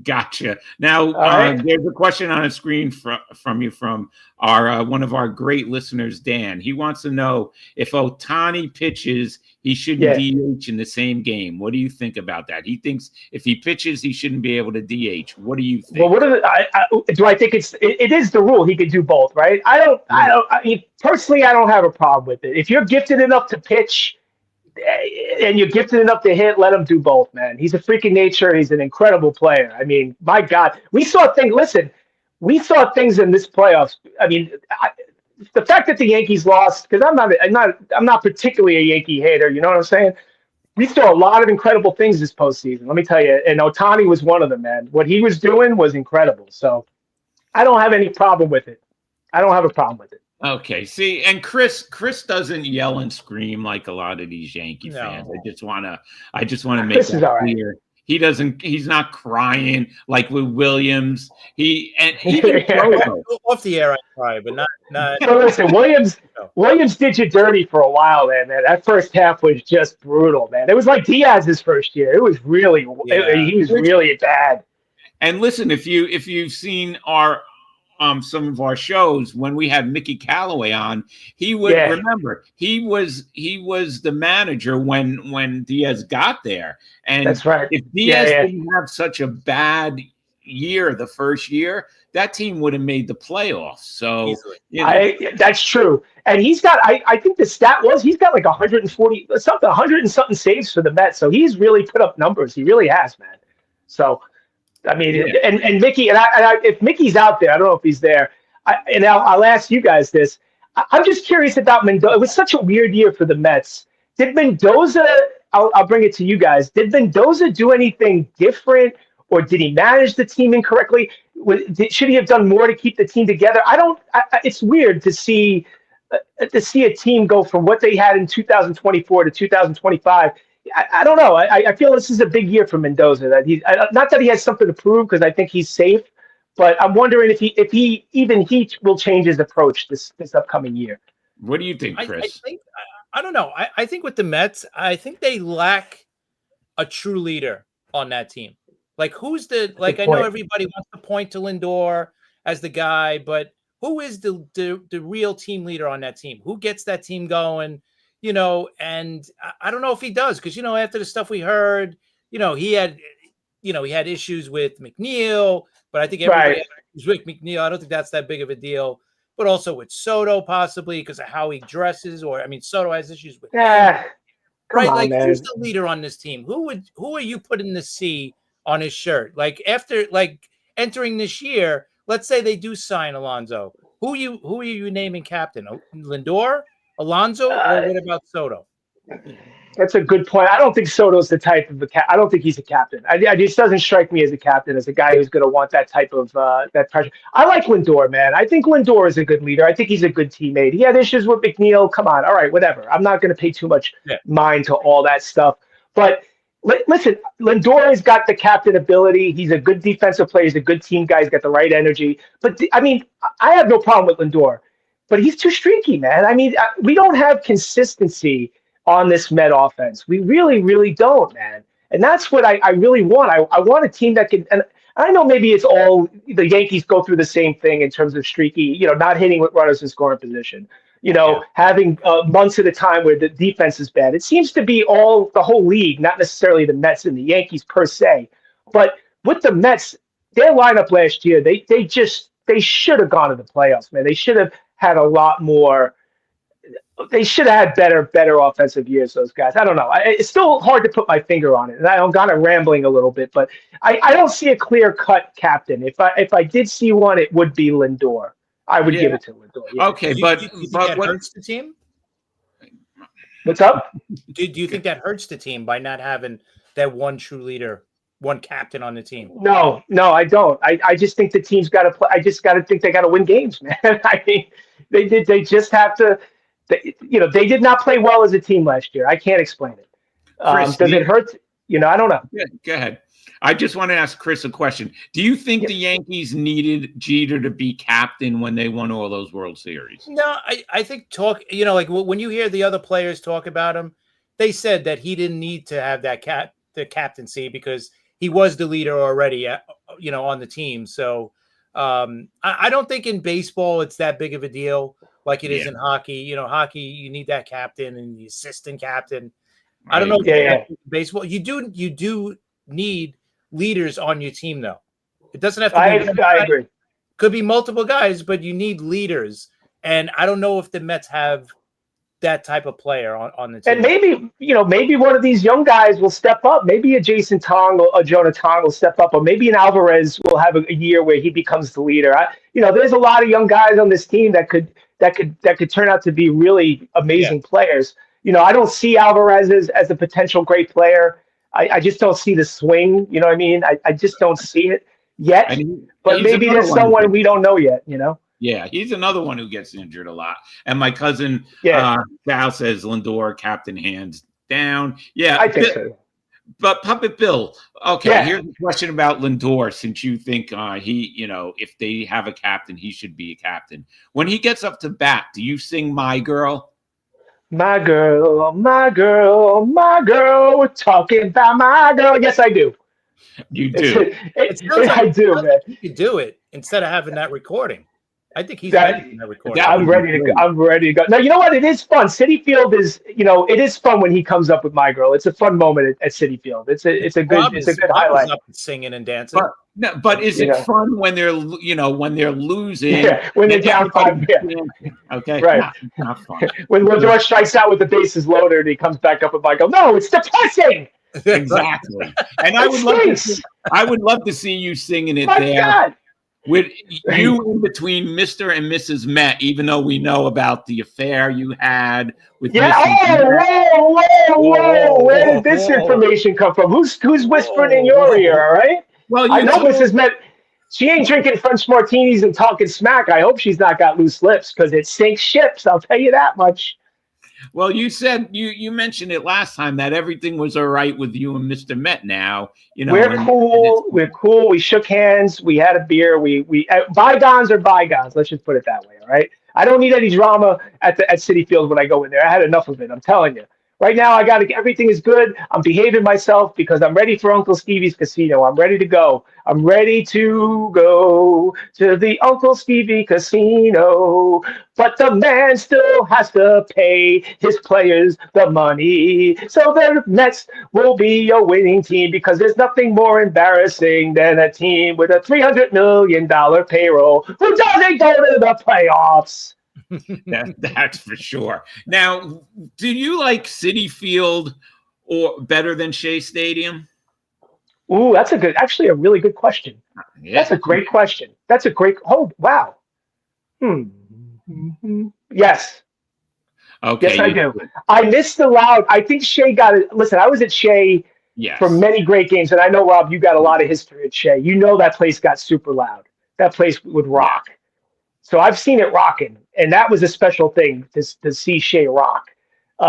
Gotcha. Now, right. There's a question on the screen from you from our one of our great listeners, Dan. He wants to know, if Ohtani pitches, he shouldn't DH in the same game. What do you think about that? He thinks if he pitches, he shouldn't be able to DH. What do you think? Well, do I think it is the rule? He could do both, right? I mean, personally, I don't have a problem with it. If you're gifted enough to pitch and you're gifted enough to hit, let him do both, man. He's a freak of nature. He's an incredible player. I mean, my God, we saw things in this playoffs. I mean, the fact that the Yankees lost, because I'm not particularly a Yankee hater. You know what I'm saying? We saw a lot of incredible things this postseason. Let me tell you, and Ohtani was one of them, man. What he was doing was incredible. So I don't have any problem with it. I don't have a problem with it. Okay, see, and Chris doesn't yell and scream like a lot of these Yankee fans. I just want to make Chris is that all right. clear. He's not crying like with Williams. Even Off the air, I cry, but not. Well, listen, Williams did you dirty for a while, man. That first half was just brutal, man. It was like Diaz's first year. It was really, he was really bad. And listen, if you've seen our some of our shows, when we had Mickey Callaway on, he would remember he was the manager when Diaz got there. And that's right. If Diaz didn't have such a bad year the first year, that team would have made the playoffs. So that's true. And he's got, I think the stat was he's got like 140 something, 100 and something saves for the Mets. So he's really put up numbers. He really has, man. So I mean, and Mickey, and I, if Mickey's out there, I don't know if he's there. I'll ask you guys this. I'm just curious about Mendoza. It was such a weird year for the Mets. Did Mendoza? I'll bring it to you guys. Did Mendoza do anything different, or did he manage the team incorrectly? Should he have done more to keep the team together? It's weird to see a team go from what they had in 2024 to 2025. I don't know. I feel this is a big year for Mendoza. That not that he has something to prove, because I think he's safe, but I'm wondering if he will change his approach this upcoming year. What do you think, Chris? I don't know. I think with the Mets, I think they lack a true leader on that team. Like, who's the I know everybody wants to point to Lindor as the guy, but who is the real team leader on that team? Who gets that team going? You know, and I don't know if he does, because, you know, after the stuff we heard, you know, he had issues with McNeil, but I think everybody was with McNeil. I don't think that's that big of a deal. But also with Soto, possibly because of how he dresses, Soto has issues with him. Right? Like, who's the leader on this team? Who are you putting the C on his shirt? Like, after entering this year, let's say they do sign Alonso. Who are you naming captain? Lindor? Alonso, or what about Soto? That's a good point. I don't think Soto's the type of I don't think he's a captain. I just doesn't strike me as a captain, as a guy who's going to want that type of that pressure. I like Lindor, man. I think Lindor is a good leader. I think he's a good teammate. He had issues with McNeil. Come on, all right, whatever. I'm not going to pay too much mind to all that stuff. But listen, Lindor has got the captain ability. He's a good defensive player. He's a good team guy. He's got the right energy. But I have no problem with Lindor. But he's too streaky, man. I mean, we don't have consistency on this Met offense. We really, really don't, man. And that's what I really want. I want a team that can, and I know maybe it's all the Yankees go through the same thing in terms of streaky, not hitting with runners in scoring position, having months at a time where the defense is bad. It seems to be the whole league, not necessarily the Mets and the Yankees per se. But with the Mets, their lineup last year, they should have gone to the playoffs, man. They should have had a lot more. They should have had better offensive years. Those guys. I don't know. It's still hard to put my finger on it, and I'm kind of rambling a little bit, but I don't see a clear cut captain. If I did see one, it would be Lindor. I would give it to Lindor. Yeah. Okay, Do but you think but that what? hurts the team? What's up? Do you think that hurts the team by not having that one true leader, one captain on the team? No, I don't. I just think the team's got to play. I just got to think they got to win games, man. I mean, they just have to. They did not play well as a team last year. I can't explain it. Chris, Does it hurt? I don't know. Yeah, go ahead. I just want to ask Chris a question. Do you think the Yankees needed Jeter to be captain when they won all those World Series? No, I think like when you hear the other players talk about him, they said that he didn't need to have the captaincy because he was the leader already, on the team. So I don't think in baseball it's that big of a deal like it is in hockey. Hockey, you need that captain and the assistant captain. I don't know. Baseball, you do need leaders on your team, though. It doesn't have to be. I agree. Could be multiple guys, but you need leaders. And I don't know if the Mets have that type of player on the team. And maybe one of these young guys will step up. Maybe a Jason Tong or a Jonah Tong will step up, or maybe an Alvarez will have a year where he becomes the leader. There's a lot of young guys on this team that could turn out to be really amazing players. I don't see Alvarez as a potential great player. I just don't see the swing. You know what I mean? I just don't see it yet. But maybe there's someone we don't know yet. Yeah, he's another one who gets injured a lot. And my cousin Sal says Lindor, captain, hands down. Yeah, I think so. But Puppet Bill, okay, here's a question about Lindor. Since you think if they have a captain, he should be a captain. When he gets up to bat, do you sing "My Girl"? My girl, my girl, my girl. We're talking about my girl. Yes, I do. You do. I do, man. You could do it instead of having that recording. I think he's ready in that recording. I'm ready to go. I'm ready to go. Now, you know what? It is fun. City Field is, it is fun when he comes up with My Girl. It's a fun moment at City Field. It's a good highlight. Up singing and dancing. But is it fun when they're losing? Yeah, when they're down 5. Yeah. Okay, right. Not fun. When Lindor strikes out with the bases loaded, and he comes back up with My Girl. No, it's depressing. Exactly. And I would love to see you singing it there. God. With you in between Mr. and Mrs. Met, even though we know about the affair you had with whoa. Where did this information come from? Who's whispering in your ear, all right? Well, I know Mrs. Met, she ain't drinking French martinis and talking smack. I hope she's not got loose lips because it sinks ships, I'll tell you that much. Well, you said you mentioned it last time that everything was all right with you and Mr. Met now. We're cool. We're cool. We shook hands. We had a beer. We bygones are bygones. Let's just put it that way. All right. I don't need any drama at Citi Field when I go in there. I had enough of it. I'm telling you. Right now, everything is good. I'm behaving myself because I'm ready for Uncle Stevie's Casino. I'm ready to go. I'm ready to go to the Uncle Stevie Casino. But the man still has to pay his players the money. So the Mets will be a winning team because there's nothing more embarrassing than a team with a $300 million payroll who doesn't go to the playoffs. That's for sure. Now, do you like Citi Field or better than Shea Stadium? Ooh, that's actually a really good question. Yeah. That's a great question. Wow. Yes. Okay. Yes, I do. I miss the loud. I think Shea got it. Listen, I was at Shea for many great games, and I know, Rob, you got a lot of history at Shea. You know that place got super loud. That place would rock. So I've seen it rocking, and that was a special thing to see Shea rock.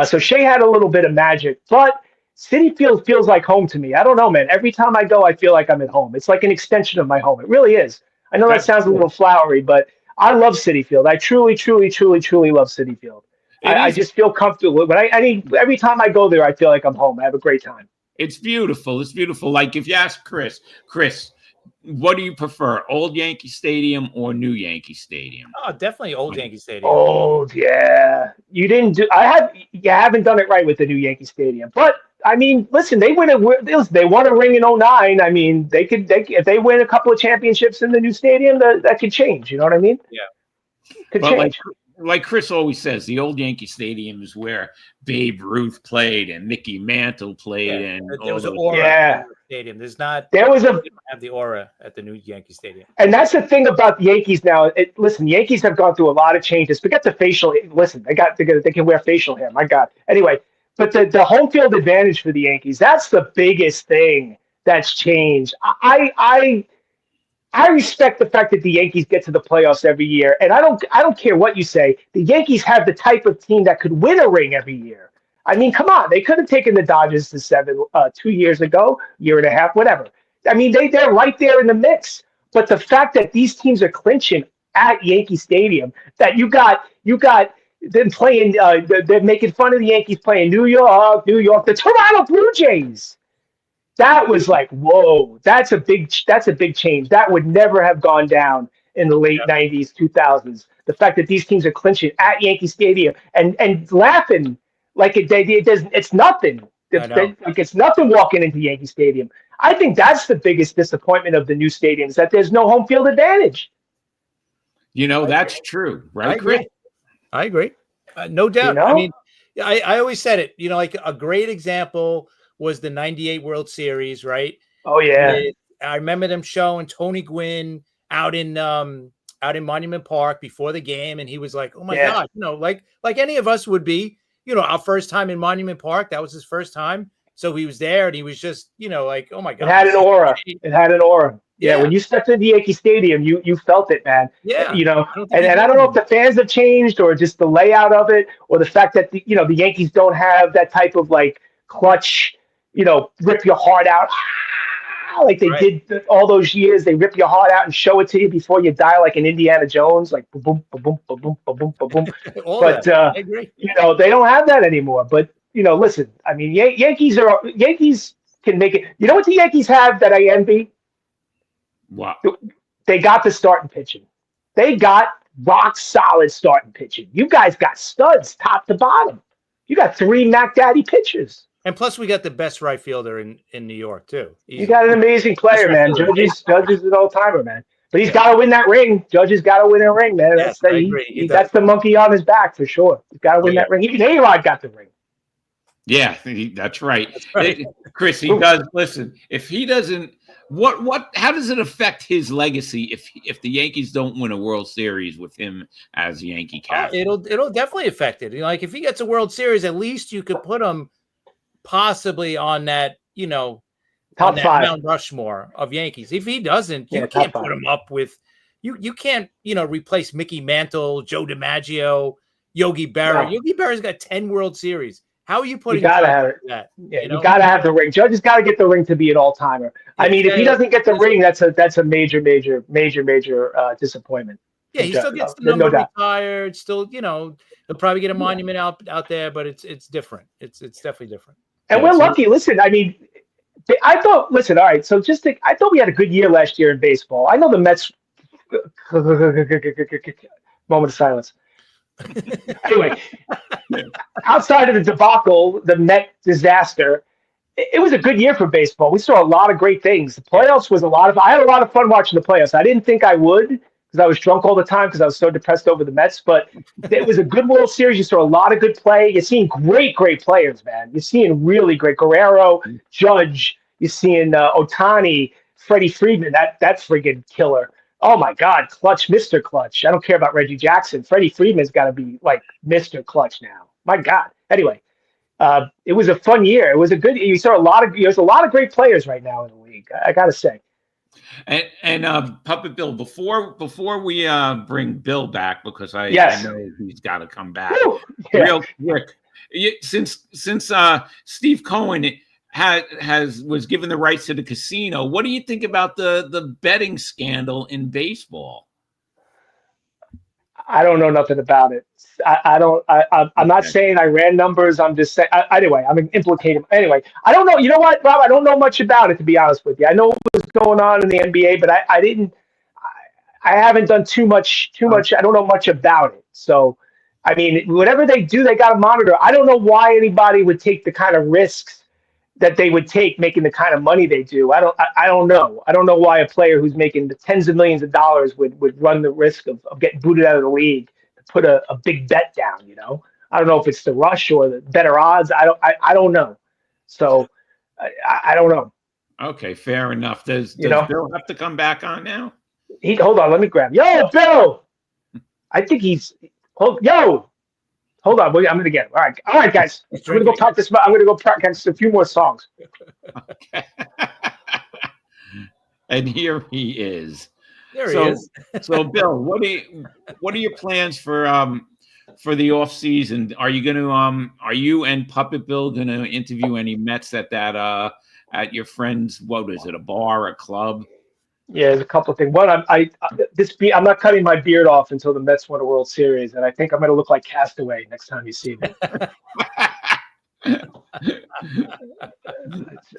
So Shea had a little bit of magic, but Citi Field feels like home to me. I don't know, man. Every time I go, I feel like I'm at home. It's like an extension of my home. It really is. I know that sounds a little flowery, but I love Citi Field. I truly, truly, truly, truly love Citi Field. I just feel comfortable. But every time I go there, I feel like I'm home. I have a great time. It's beautiful. It's beautiful. Like if you ask Chris, what do you prefer, old Yankee Stadium or new Yankee Stadium? Oh, definitely old Yankee Stadium. Old, yeah. You haven't done it right with the new Yankee Stadium. But I mean, listen, they they won a ring in '09. I mean, if they win a couple of championships in the new stadium, that could change. You know what I mean? Yeah. Could But change. like Chris always says, the old Yankee Stadium is where Babe Ruth played and Mickey Mantle played, and There was an those- aura Yeah. at the stadium. There's not. There was they don't have the aura at the new Yankee Stadium. And that's the thing about the Yankees now. Listen, Yankees have gone through a lot of changes. Forget the facial. Listen, they can wear facial hair. My God. Anyway, but the home field advantage for the Yankees, that's the biggest thing that's changed. I respect the fact that the Yankees get to the playoffs every year, and I don't care what you say. The Yankees have the type of team that could win a ring every year. I mean, come on, they could have taken the Dodgers to 2 years ago, year and a half, whatever. I mean, they're right there in the mix. But the fact that these teams are clinching at Yankee Stadium, that you got them playing, they're making fun of the Yankees playing New York, the Toronto Blue Jays. That was like, whoa, that's a big change. That would never have gone down in the late 90s, 2000s. The fact that these teams are clinching at Yankee Stadium and laughing like it's nothing. Like it's nothing walking into Yankee Stadium. I think that's the biggest disappointment of the new stadiums, that there's no home field advantage. That's true, right, Chris? I agree. No doubt. I mean, I always said it, like a great example was the 98 World Series, right? Oh, yeah. I remember them showing Tony Gwynn out in Monument Park before the game, and he was like, oh, my God, like any of us would be, our first time in Monument Park, that was his first time. So he was there, and he was just, like, oh, my God. It had an aura. Yeah, when you stepped into Yankee Stadium, you felt it, man. Yeah. And I don't know if the fans have changed or just the layout of it or the fact that, the Yankees don't have that type of, like, clutch, rip your heart out, like they did all those years. They rip your heart out and show it to you before you die, like an Indiana Jones, like boom, boom, boom, boom, boom, boom, boom, boom. But I agree. They don't have that anymore. But listen, I mean, Yankees can make it. You know what the Yankees have that I envy? Wow. They got the starting pitching. They got rock solid starting pitching. You guys got studs top to bottom. You got 3 Mac Daddy pitchers. And plus, we got the best right fielder in New York, too. You got an amazing player, man. Judge is an old-timer, man. But he's got to win that ring. Judge has got to win a ring, man. Yes, I agree. That's the monkey on his back, for sure. He's got to win that ring. Even A-Rod got the ring. Yeah, that's right. Chris, he does. Listen, if he doesn't, how does it affect his legacy if the Yankees don't win a World Series with him as Yankee captain? It'll definitely affect it. Like if he gets a World Series, at least you could put him possibly on that, top 5 Mount Rushmore of Yankees. If he doesn't, you can't put him up with you can't, replace Mickey Mantle, Joe DiMaggio, Yogi Berra. No. Yogi Berra's got 10 World Series. How are you putting? You gotta have it. That, yeah, you gotta have the ring. Judge has got to get the ring to be an all-timer. Yeah, I mean, if he doesn't get the ring, that's a major disappointment. Yeah, he still gets the number retired. Still, they'll probably get a monument out there, but it's different. It's definitely different. And we're lucky. Listen, I mean, I thought. Listen, all right. So I thought we had a good year last year in baseball. I know the Mets. Moment of silence. Anyway, outside of the debacle, the Met disaster, it was a good year for baseball. We saw a lot of great things. The playoffs was I had a lot of fun watching the playoffs. I didn't think I would because I was drunk all the time because I was so depressed over the Mets. But it was a good World Series. You saw a lot of good play. You're seeing great players, man. You're seeing really great Guerrero, Judge. You're seeing Ohtani, Freddie Freeman. That's friggin' killer. Oh, my God, Clutch, Mr. Clutch. I don't care about Reggie Jackson. Freddie Freeman's got to be like Mr. Clutch now. My God. Anyway, it was a fun year. It was a good – there's a lot of great players right now in the league, I got to say. And Puppet Bill, before we bring Bill back, because I know he's got to come back real quick. Since Steve Cohen – was given the rights to the casino. What do you think about the betting scandal in baseball? I don't know nothing about it. I'm not saying I ran numbers. I'm just saying. Anyway, I'm implicating. Anyway, I don't know. You know what, Rob? I don't know much about it, to be honest with you. I know what was going on in the NBA, but I didn't. I haven't done too much. I don't know much about it. So, I mean, whatever they do, they got to monitor. I don't know why anybody would take the kind of risks that they would take making the kind of money they do. I don't know. I don't know why a player who's making the tens of millions of dollars would run the risk of getting booted out of the league to put a big bet down, you know? I don't know if it's the rush or the better odds. I don't know. So I don't know. Okay, fair enough. Does You know? Bill have to come back on now? Hold on, let me grab. Yo, Bill. I think hold on. I'm gonna get him. All right, guys. I'm gonna go pop this. I'm gonna go practice a few more songs. Okay. And here he is. There he is. So, Bill, what are your plans for the off season? Are you and Puppet Bill gonna interview any Mets at your friend's, what is it, a bar, a club? Yeah, there's a couple of things. One, I'm not cutting my beard off until the Mets win a World Series, and I think I'm going to look like Castaway next time you see me.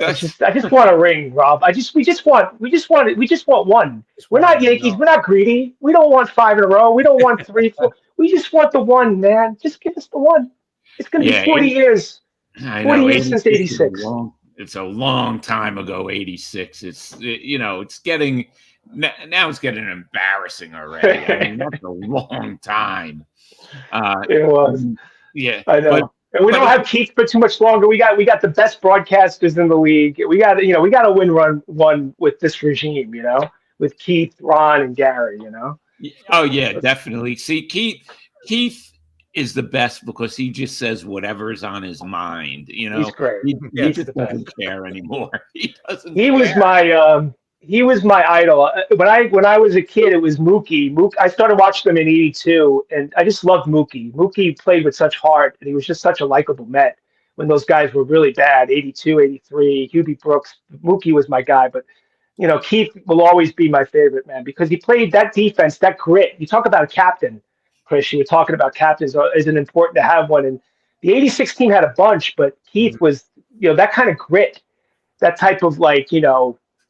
I just want a ring, Rob. We just want one. We're not Yankees. We're not greedy. We don't want 5 in a row. We don't want 3, 4. We just want the one, man. Just give us the one. It's going to be 40 years. 40 years since '86. It's a long time ago, 86. It's getting embarrassing already. I mean, that's a long time. It was. Yeah. I know. And we don't have Keith for too much longer. We got the best broadcasters in the league. We got to win one with this regime, with Keith, Ron, and Gary, Oh yeah, definitely. See, Keith is the best because he just says whatever is on his mind. He's great. He just doesn't care anymore. He doesn't. He was my idol. When I was a kid, it was Mookie. I started watching them in '82, and I just loved Mookie. Mookie played with such heart, and he was just such a likable Met when those guys were really bad. '82, '83, Hubie Brooks. Mookie was my guy, but Keith will always be my favorite, man, because he played that defense, that grit. You talk about a captain, Chris. You were talking about captains. Isn't important to have one? And the '86 team had a bunch, but Keith was that kind of grit, that type of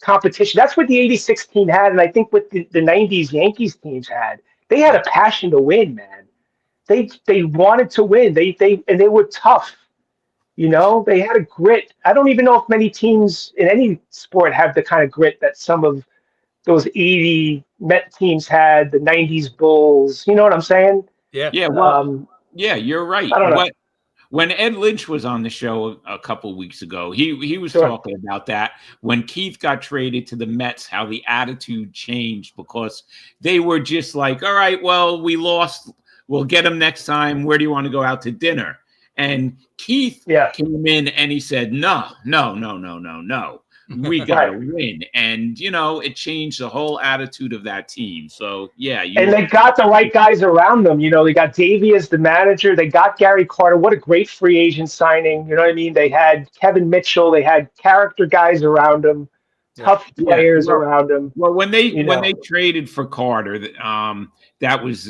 competition. That's what the '86 team had, and I think what the '90s Yankees teams had. They had a passion to win, man. They wanted to win. They were tough. They had a grit. I don't even know if many teams in any sport have the kind of grit that some of those '80 Met teams had. The '90s Bulls. You know what I'm saying? Yeah. Yeah. Well, yeah, you're right. I don't know. When Ed Lynch was on the show a couple weeks ago, he was Sure. talking about that. When Keith got traded to the Mets, how the attitude changed because they were just like, all right, well, we lost. We'll get him next time. Where do you want to go out to dinner? And Keith came in and he said, no. We got to win. And, it changed the whole attitude of that team. So, yeah. And they got the right guys around them. They got Davey as the manager. They got Gary Carter. What a great free agent signing. You know what I mean? They had Kevin Mitchell. They had character guys around them, tough players around them. Well, when they traded for Carter, that was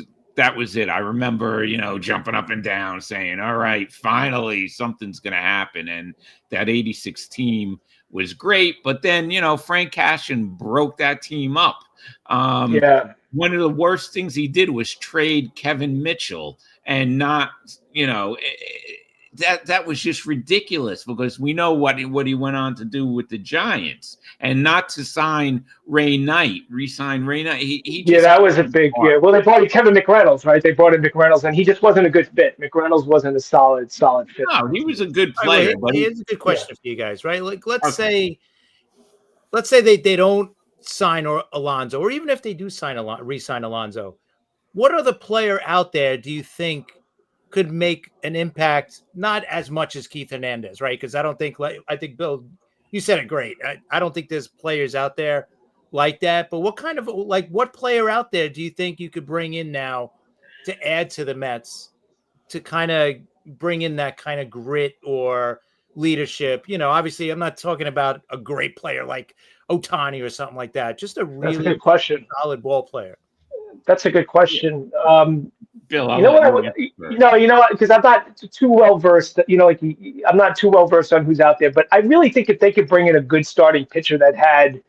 it. I remember, jumping up and down saying, all right, finally something's going to happen. And that '86 team was great. But then, Frank Cashin broke that team up. One of the worst things he did was trade Kevin Mitchell and not, that was just ridiculous because we know what he went on to do with the Giants and not to sign Ray Knight, re-sign Ray Knight. He just that was a big Well, they brought in Kevin McReynolds, right? They brought in McReynolds, and he just wasn't a good fit. McReynolds wasn't a solid fit. No, he was a good player. But here's a good question for you guys, right? Like, let's say they don't sign Alonso, or even if they do re-sign Alonso, what other player out there do you think could make an impact? Not as much as Keith Hernandez, right? Because I think Bill, you said it great. I don't think there's players out there like that. But what player out there do you think you could bring in now to add to the Mets to kind of bring in that kind of grit or leadership? Obviously, I'm not talking about a great player like Ohtani or something like that. Just a really good question. Solid ball player. That's a good question. Bill, you know what? Because I'm not too well versed. I'm not too well versed on who's out there. But I really think if they could bring in a good starting pitcher that had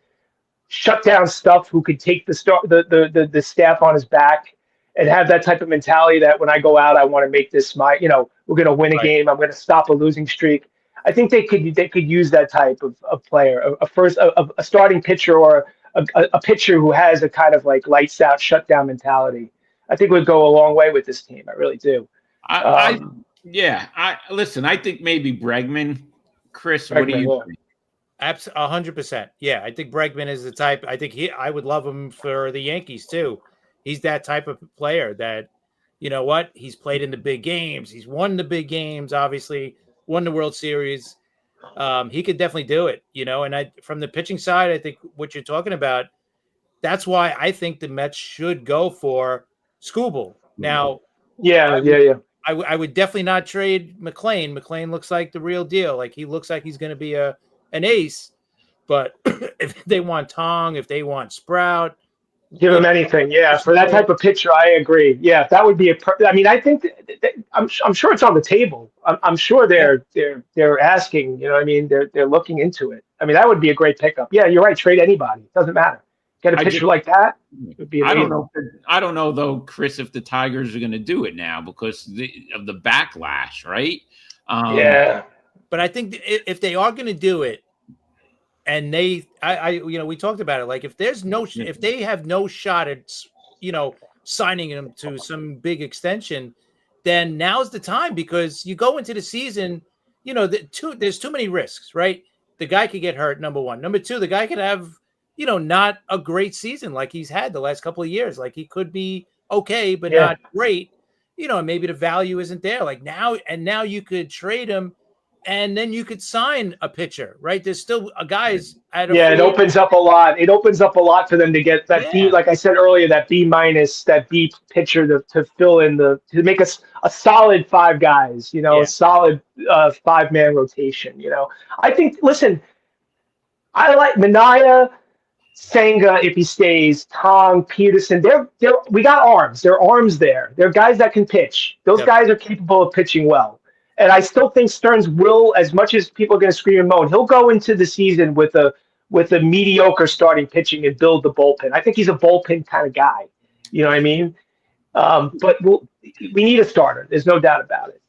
shutdown stuff, who could take the staff on his back and have that type of mentality that when I go out, I want to make this we're going to win a game. I'm going to stop a losing streak. I think they could use that type of player, a starting pitcher or a pitcher who has a kind of like lights out, shut down mentality. I think would go a long way with this team. I really do. I yeah. I listen. I think maybe Bregman. Chris, what do Bregman, you yeah. think? 100%. Yeah, I think Bregman is the type. I would love him for the Yankees too. He's that type of player that, you know what? He's played in the big games. He's won the big games. Obviously, won the World Series. He could definitely do it. And from the pitching side, I think what you're talking about. That's why I think the Mets should go for Skubal. Now, Yeah. I would definitely not trade McClain. McClain looks like the real deal. Like he looks like he's going to be an ace. But if they want Tong, if they want Sprout, Give him anything. Yeah, for that type of pitcher, I agree. Yeah, that would be I mean, I think I'm sure it's on the table. I'm sure they're asking. You know, what I mean, they're looking into it. I mean, that would be a great pickup. Yeah, you're right. Trade anybody. Doesn't matter. Get a pitcher like that. It would be amazing. I don't know though, Chris, if the Tigers are going to do it now because of the backlash, right? Yeah. But I think if they are going to do it, and we talked about it. Like if they have no shot at, signing him to some big extension, then now's the time because you go into the season, there's too many risks, right? The guy could get hurt. Number one. Number two, the guy could have, not a great season like he's had the last couple of years. Like he could be okay, but not great. And maybe the value isn't there. Like now you could trade him. And then you could sign a pitcher, right? There's still guys it opens up a lot. It opens up a lot for them to get that B, like I said earlier, that B-, that B pitcher to fill in to make us a solid five guys, a solid 5-man rotation. I think, listen, I like Minaya, Senga if he stays, Tong, Peterson. We got arms. There are arms there. There are guys that can pitch. Those guys are capable of pitching well. And I still think Stearns will, as much as people are going to scream and moan, he'll go into the season with a mediocre starting pitching and build the bullpen. I think he's a bullpen kind of guy. You know what I mean? But we need a starter. There's no doubt about it.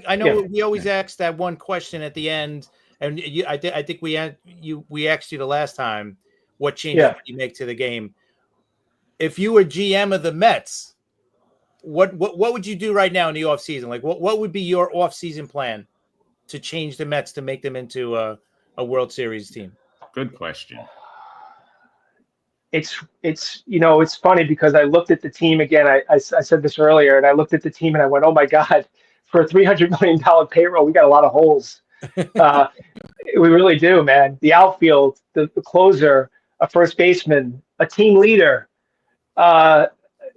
I know we always ask that one question at the end, and I think we asked you the last time. What changes would you make to the game? If you were GM of the Mets, what would you do right now in the offseason? Like what would be your offseason plan to change the Mets to make them into a World Series team? Good question. It's funny because I looked at the team again. I said this earlier, and I looked at the team and I went, oh my God, for a $300 million payroll, we got a lot of holes. We really do, man. The outfield, the closer, a first baseman, a team leader,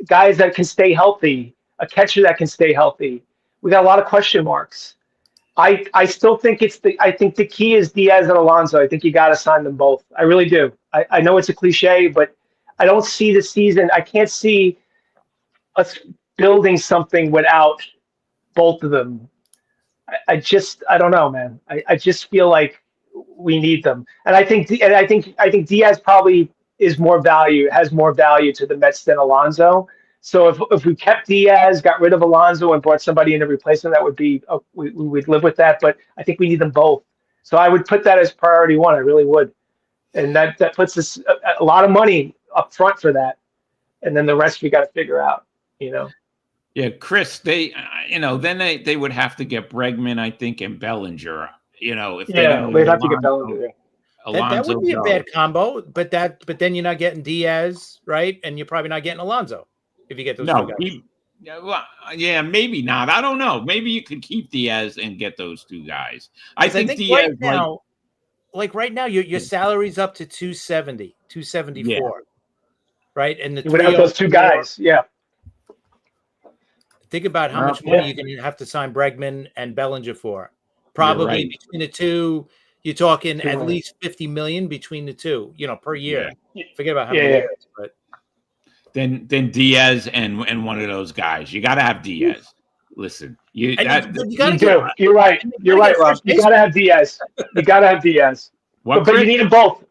guys that can stay healthy, a catcher that can stay healthy. We got a lot of question marks. I still think I think the key is Diaz and Alonso. I think you got to sign them both. I really do. I know it's a cliche, but I don't see the season. I can't see us building something without both of them. I don't know, man. I just feel like we need them. And I think Diaz probably has more value to the Mets than Alonso. So if we kept Diaz, got rid of Alonso, and brought somebody in to replace him, that would be we would live with that. But I think we need them both. So I would put that as priority one. I really would, and that puts us a lot of money up front for that, and then the rest we got to figure out. Yeah, Chris. They then they would have to get Bregman, I think, and Bellinger. If they'd have to get Bellinger. That would be a bad combo, but then you're not getting Diaz, right? And you're probably not getting Alonso if you get those two guys. Maybe not. I don't know. Maybe you could keep Diaz and get those two guys. I think Diaz right now, your salary's up to 270, 274, right? And without those two guys, Think about how much money you're going to have to sign Bregman and Bellinger for. Probably between the two, you're talking at least $50 million between the two, per year. Yeah. Forget about how many years, but then Diaz and one of those guys. You got to have Diaz. Listen, you do. You're right. You're right, Rob. You got to have Diaz. You got to have Diaz. But you need them both.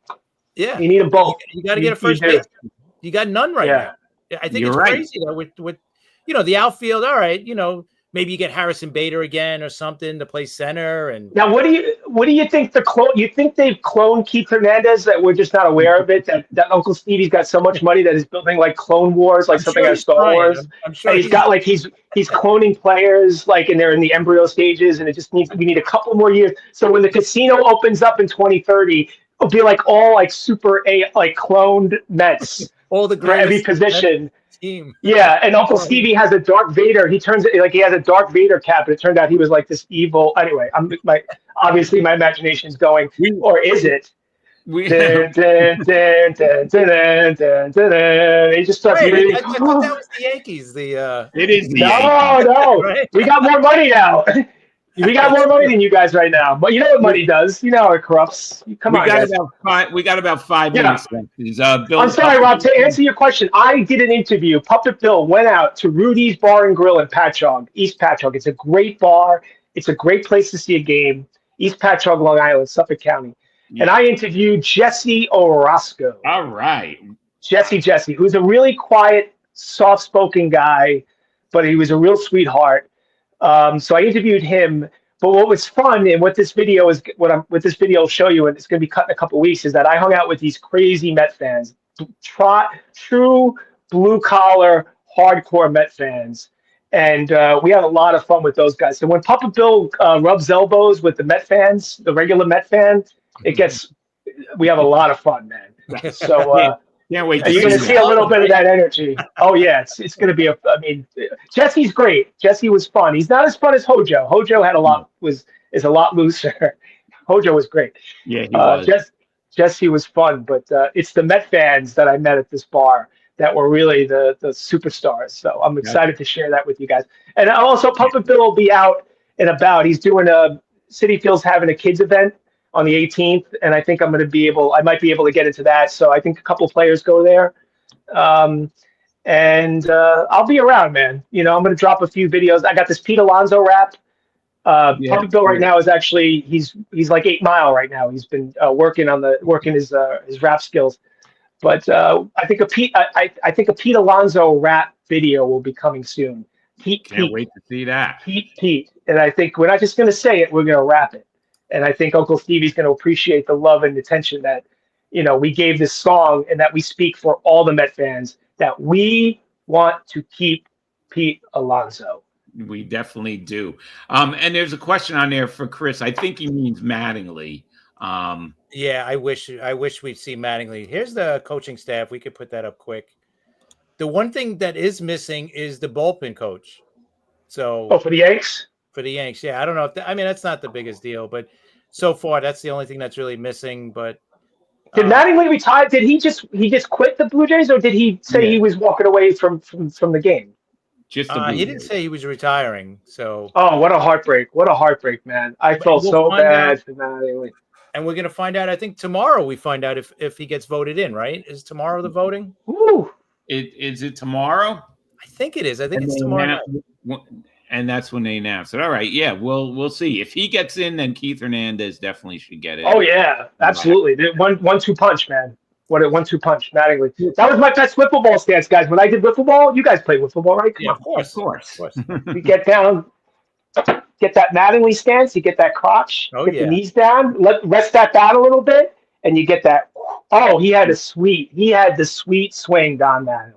Yeah, you need them both. You got to get a first base. You got none right now. I think it's crazy though with the outfield. All right, maybe you get Harrison Bader again or something to play center. And Now, what do you think the clone? You think they've cloned Keith Hernandez that we're just not aware of it? That Uncle Stevie's got so much money that he's building like Clone Wars, like I'm something sure out of he's Star trying. Wars. I'm sure And he's got like he's cloning players like, and they're in the embryo stages, and we need a couple more years. So when the casino opens up in 2030, it'll be like all like like cloned Mets all the for every greatest position. team. Yeah, and Uncle Stevie has a Darth Vader. He turns it like he has a Darth Vader cap, and it turned out he was like this evil. Anyway, obviously my imagination's going, or is it? Dun, dun, dun, dun, dun, dun, dun, dun, dun. He just starts Wait, reading. I thought that was the Yankees. It is the No, Yankees. no, Right? we got more money now. We got more money than you guys right now. But you know what money does. You know how it corrupts. Come on, guys. We got about 5 Yeah. minutes left. Bill, I'm sorry, Rob. To answer your question, I did an interview. Puppet Bill went out to Rudy's Bar and Grill in Patchogue, East Patchogue. It's a great bar. It's a great place to see a game. East Patchogue, Long Island, Suffolk County. Yeah. And I interviewed Jesse Orozco. All right. Jesse, who's a really quiet, soft-spoken guy, but he was a real sweetheart. So I interviewed him. But what was fun, and what this video will show you, and it's going to be cut in a couple of weeks, is that I hung out with these crazy Met fans, true blue-collar, hardcore Met fans, and we had a lot of fun with those guys. So when Papa Bill rubs elbows with the Met fans, the regular Met fan, we have a lot of fun, man. So can't wait. you're going to see a little bit of that energy. Oh yeah, it's going to be Jesse's great. Jesse was fun. He's not as fun as Hojo. Hojo had is a lot looser. Hojo was great. Yeah, he was. Jesse was fun, but it's the Met fans that I met at this bar that were really the superstars. So I'm excited to share that with you guys. And also, Puppet Bill will be out and about. He's doing City Field's having a kids event on the 18th, and I think I might be able to get into that. So I think a couple players go there, and I'll be around, man. I'm going to drop a few videos. I got this Pete Alonso rap. Puppet Bill right now is actually he's like 8 Mile right now. He's been working his rap skills, but I think a Pete Alonso rap video will be coming soon. Can't wait to see that. Pete, and I think we're not just going to say it; we're going to rap it. And I think Uncle Stevie's going to appreciate the love and attention that, we gave this song, and that we speak for all the Met fans, that we want to keep Pete Alonso. We definitely do. And there's a question on there for Chris. I think he means Mattingly. Yeah, I wish we'd see Mattingly. Here's the coaching staff. We could put that up quick. The one thing that is missing is the bullpen coach. So for the Yanks? For the Yanks, yeah. I don't know if that's not the biggest deal, but so far that's the only thing that's really missing. But did Mattingly retire? Did he just quit the Blue Jays, or did he say he was walking away from the game? Just he didn't say he was retiring. So what a heartbreak! What a heartbake, man! I felt so bad for Mattingly. And we're gonna find out. I think tomorrow we find out if he gets voted in. Right? Is tomorrow the voting? Ooh. Is it tomorrow? I think it is. I think it's tomorrow night. And that's when they announce it. All right, yeah, we'll see. If he gets in, then Keith Hernandez definitely should get it. Oh yeah, absolutely. One-two punch, man. What a 1-2 punch, Mattingly. That was my best wiffle ball stance, guys. When I did wiffle ball, you guys played wiffle ball, right? Come on. Of course. You get down, get that Mattingly stance. You get that crotch. Get the knees down. Rest that down a little bit, and you get that. Oh, he had the sweet swing, Don Mattingly.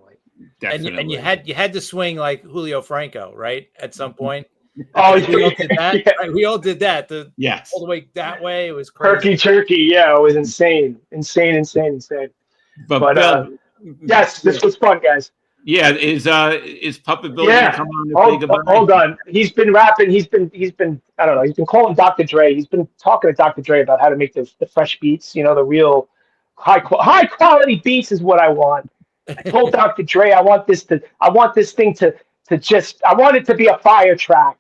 And you had to swing like Julio Franco, right? At some point. Oh, we all did that. Yeah. Right? We all did that. Yes. All the way that way. It was crazy. Turkey. Yeah, it was insane. But Bill, yes, this was fun, guys. Yeah, is Puppet Bill Yeah. come on to Hold on. He's been rapping. He's been I don't know. He's been calling Dr. Dre. He's been talking to Dr. Dre about how to make the fresh beats. The real high quality beats is what I want. I told Dr. Dre I want this thing to I want it to be a fire track.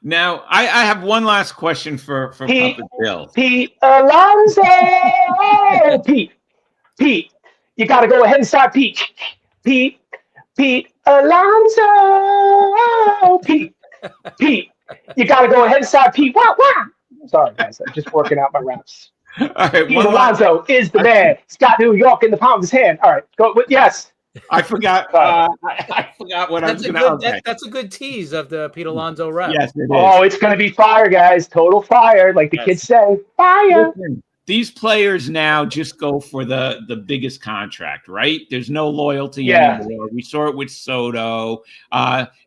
Now, I have one last question for Puppet Bill. Pete Alonso. Pete, you got to go ahead and start, Pete Alonso. Pete, you got to go ahead and start, Pete. Wah. Sorry, guys. I'm just working out my raps. All right, Pete Alonso is the man. He's got New York in the palm of his hand. All right, go. Yes. I forgot. I forgot what I was going to. Okay. That's a good tease of the Pete Alonso rep. Yes, it is. Oh, it's going to be fire, guys. Total fire, like the kids say. Fire. Listen, these players now just go for the biggest contract, right? There's no loyalty anymore. We saw it with Soto.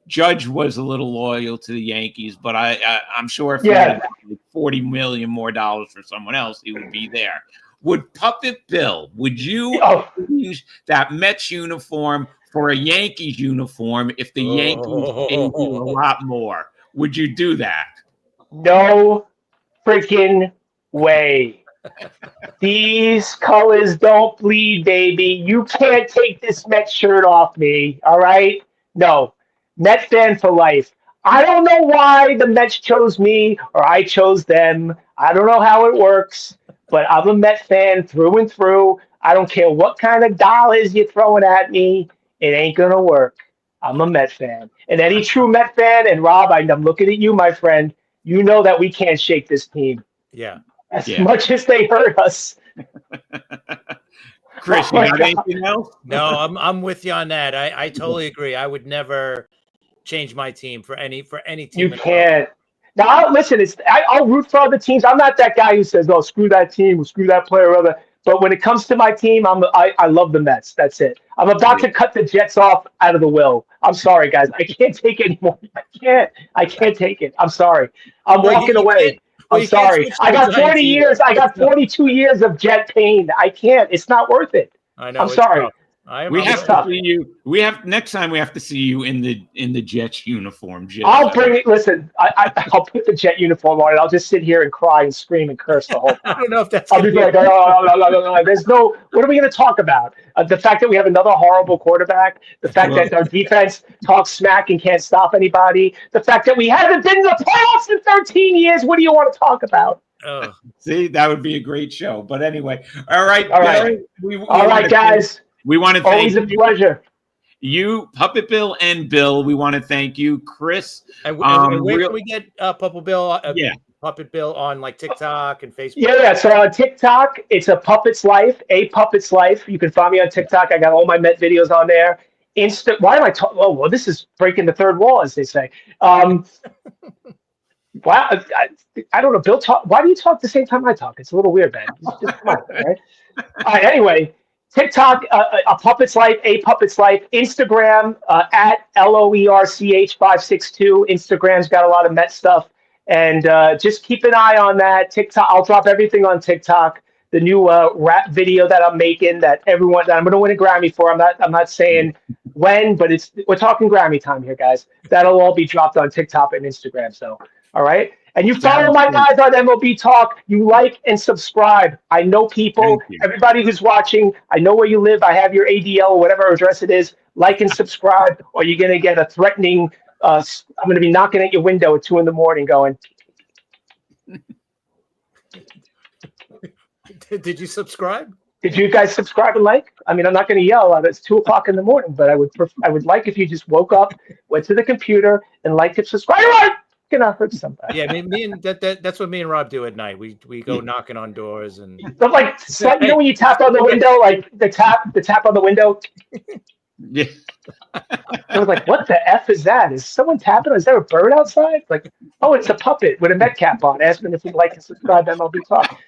Judge was a little loyal to the Yankees, but I'm sure if he had $40 million more for someone else, he would be there. Would Puppet Bill, would you use that Mets uniform for a Yankees uniform if the Yankees paid you a lot more? Would you do that? No freaking way. These colors don't bleed, baby. You can't take this Mets shirt off me, all right? No. Mets fan for life. I don't know why the Mets chose me or I chose them. I don't know how it works, but I'm a Mets fan through and through. I don't care what kind of dollars you're throwing at me. It ain't going to work. I'm a Mets fan. And any true Mets fan, and Rob, I'm looking at you, my friend, you know that we can't shake this team. Yeah. As much as they hurt us. Chris, you got anything else? No, I'm with you on that. I totally agree. I would never change my team for any team. You can't. Now, listen, I'll root for other teams. I'm not that guy who says, "Oh, screw that team, or screw that player," or other. But when it comes to my team, I love the Mets. That's it. I'm about to cut the Jets off out of the will. I'm sorry, guys. I can't take it anymore. I can't take it. I'm sorry. I'm walking away. I'm sorry. I got 40 years. I got 42 years of Jet pain. I can't. It's not worth it. I know. I'm sorry. We have to see you. Next time we have to see you in the Jets uniform. I'll bring it. Listen, I'll put the Jet uniform on it. I'll just sit here and cry and scream and curse the whole time. I don't know if that's. I'll be like, no. There's no. What are we going to talk about? The fact that we have another horrible quarterback. The fact that our defense talks smack and can't stop anybody. The fact that we haven't been in the playoffs in 13 years. What do you want to talk about? See, that would be a great show. But anyway, all right, guys. We want to thank always a pleasure. You, Puppet Bill and Bill. We want to thank you, Chris. And where can we get Puppet Bill? Puppet Bill on like TikTok and Facebook. Yeah. So on TikTok, it's a Puppet's Life. A Puppet's Life. You can find me on TikTok. I got all my Met videos on there. Why am I talking? Oh, well, this is breaking the third wall, as they say. Wow. I don't know. Bill, why do you talk the same time I talk? It's a little weird, man. Just come on, right? All right. Anyway. TikTok, a Puppet's Life, a Puppet's Life. Instagram, at LOERCH562. Instagram's got a lot of Met stuff. And just keep an eye on that. TikTok, I'll drop everything on TikTok. The new rap video that I'm making that I'm going to win a Grammy for. I'm not saying when, but we're talking Grammy time here, guys. That'll all be dropped on TikTok and Instagram. So, all right. And you follow my guys on MLB Talk. You like and subscribe. I know people, everybody who's watching, I know where you live. I have your ADL or whatever address it is. Like and subscribe, or you're going to get a threatening, I'm going to be knocking at your window at 2 a.m. going. Did you subscribe? Did you guys subscribe and like? I mean, I'm not going to yell at it. It's 2 o'clock in the morning, but I would like if you just woke up, went to the computer, and liked and subscribed. Gonna hurt somebody. Yeah, me and that's what me and Rob do at night. We go knocking on doors and. But like, you know when you tap on the window, like the tap on the window. Yeah. I was like, what the F is that? Is someone tapping? Is there a bird outside? Like, oh, it's a puppet with a Met cap on. Ask me if you'd like to subscribe to MLB Talk.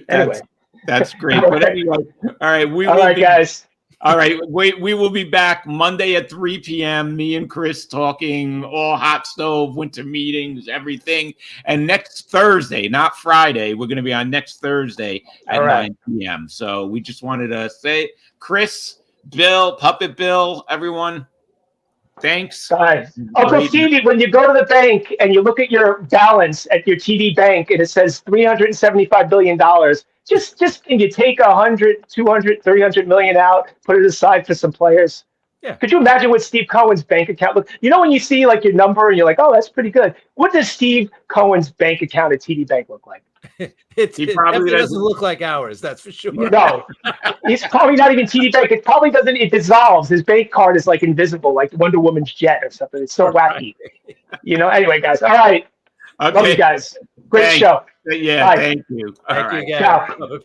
Anyway, that's great. But anyway, all right, guys. All right, we will be back Monday at 3 p.m. Me and Chris talking all hot stove, winter meetings, everything. And next Thursday, not Friday, we're going to be on next Thursday at 9 p.m. So we just wanted to say, Chris, Bill, Puppet Bill, everyone, thanks. Guys, Uncle Stevie, when you go to the bank and you look at your balance at your TD Bank and it says $375 billion, just can you take 100, 200, 300 million out, put it aside for some players? Yeah. Could you imagine what Steve Cohen's bank account look? You know when you see like your number and you're like, oh, that's pretty good. What does Steve Cohen's bank account at TD Bank look like? It probably doesn't look like ours, that's for sure. No, it's probably not even TD Bank. It probably doesn't. It dissolves. His bank card is like invisible, like Wonder Woman's jet or something. It's so wacky. Anyway, guys. All right. Okay. Love you guys. Great show. Yeah. Bye. Thank you. Thank you again. Ciao.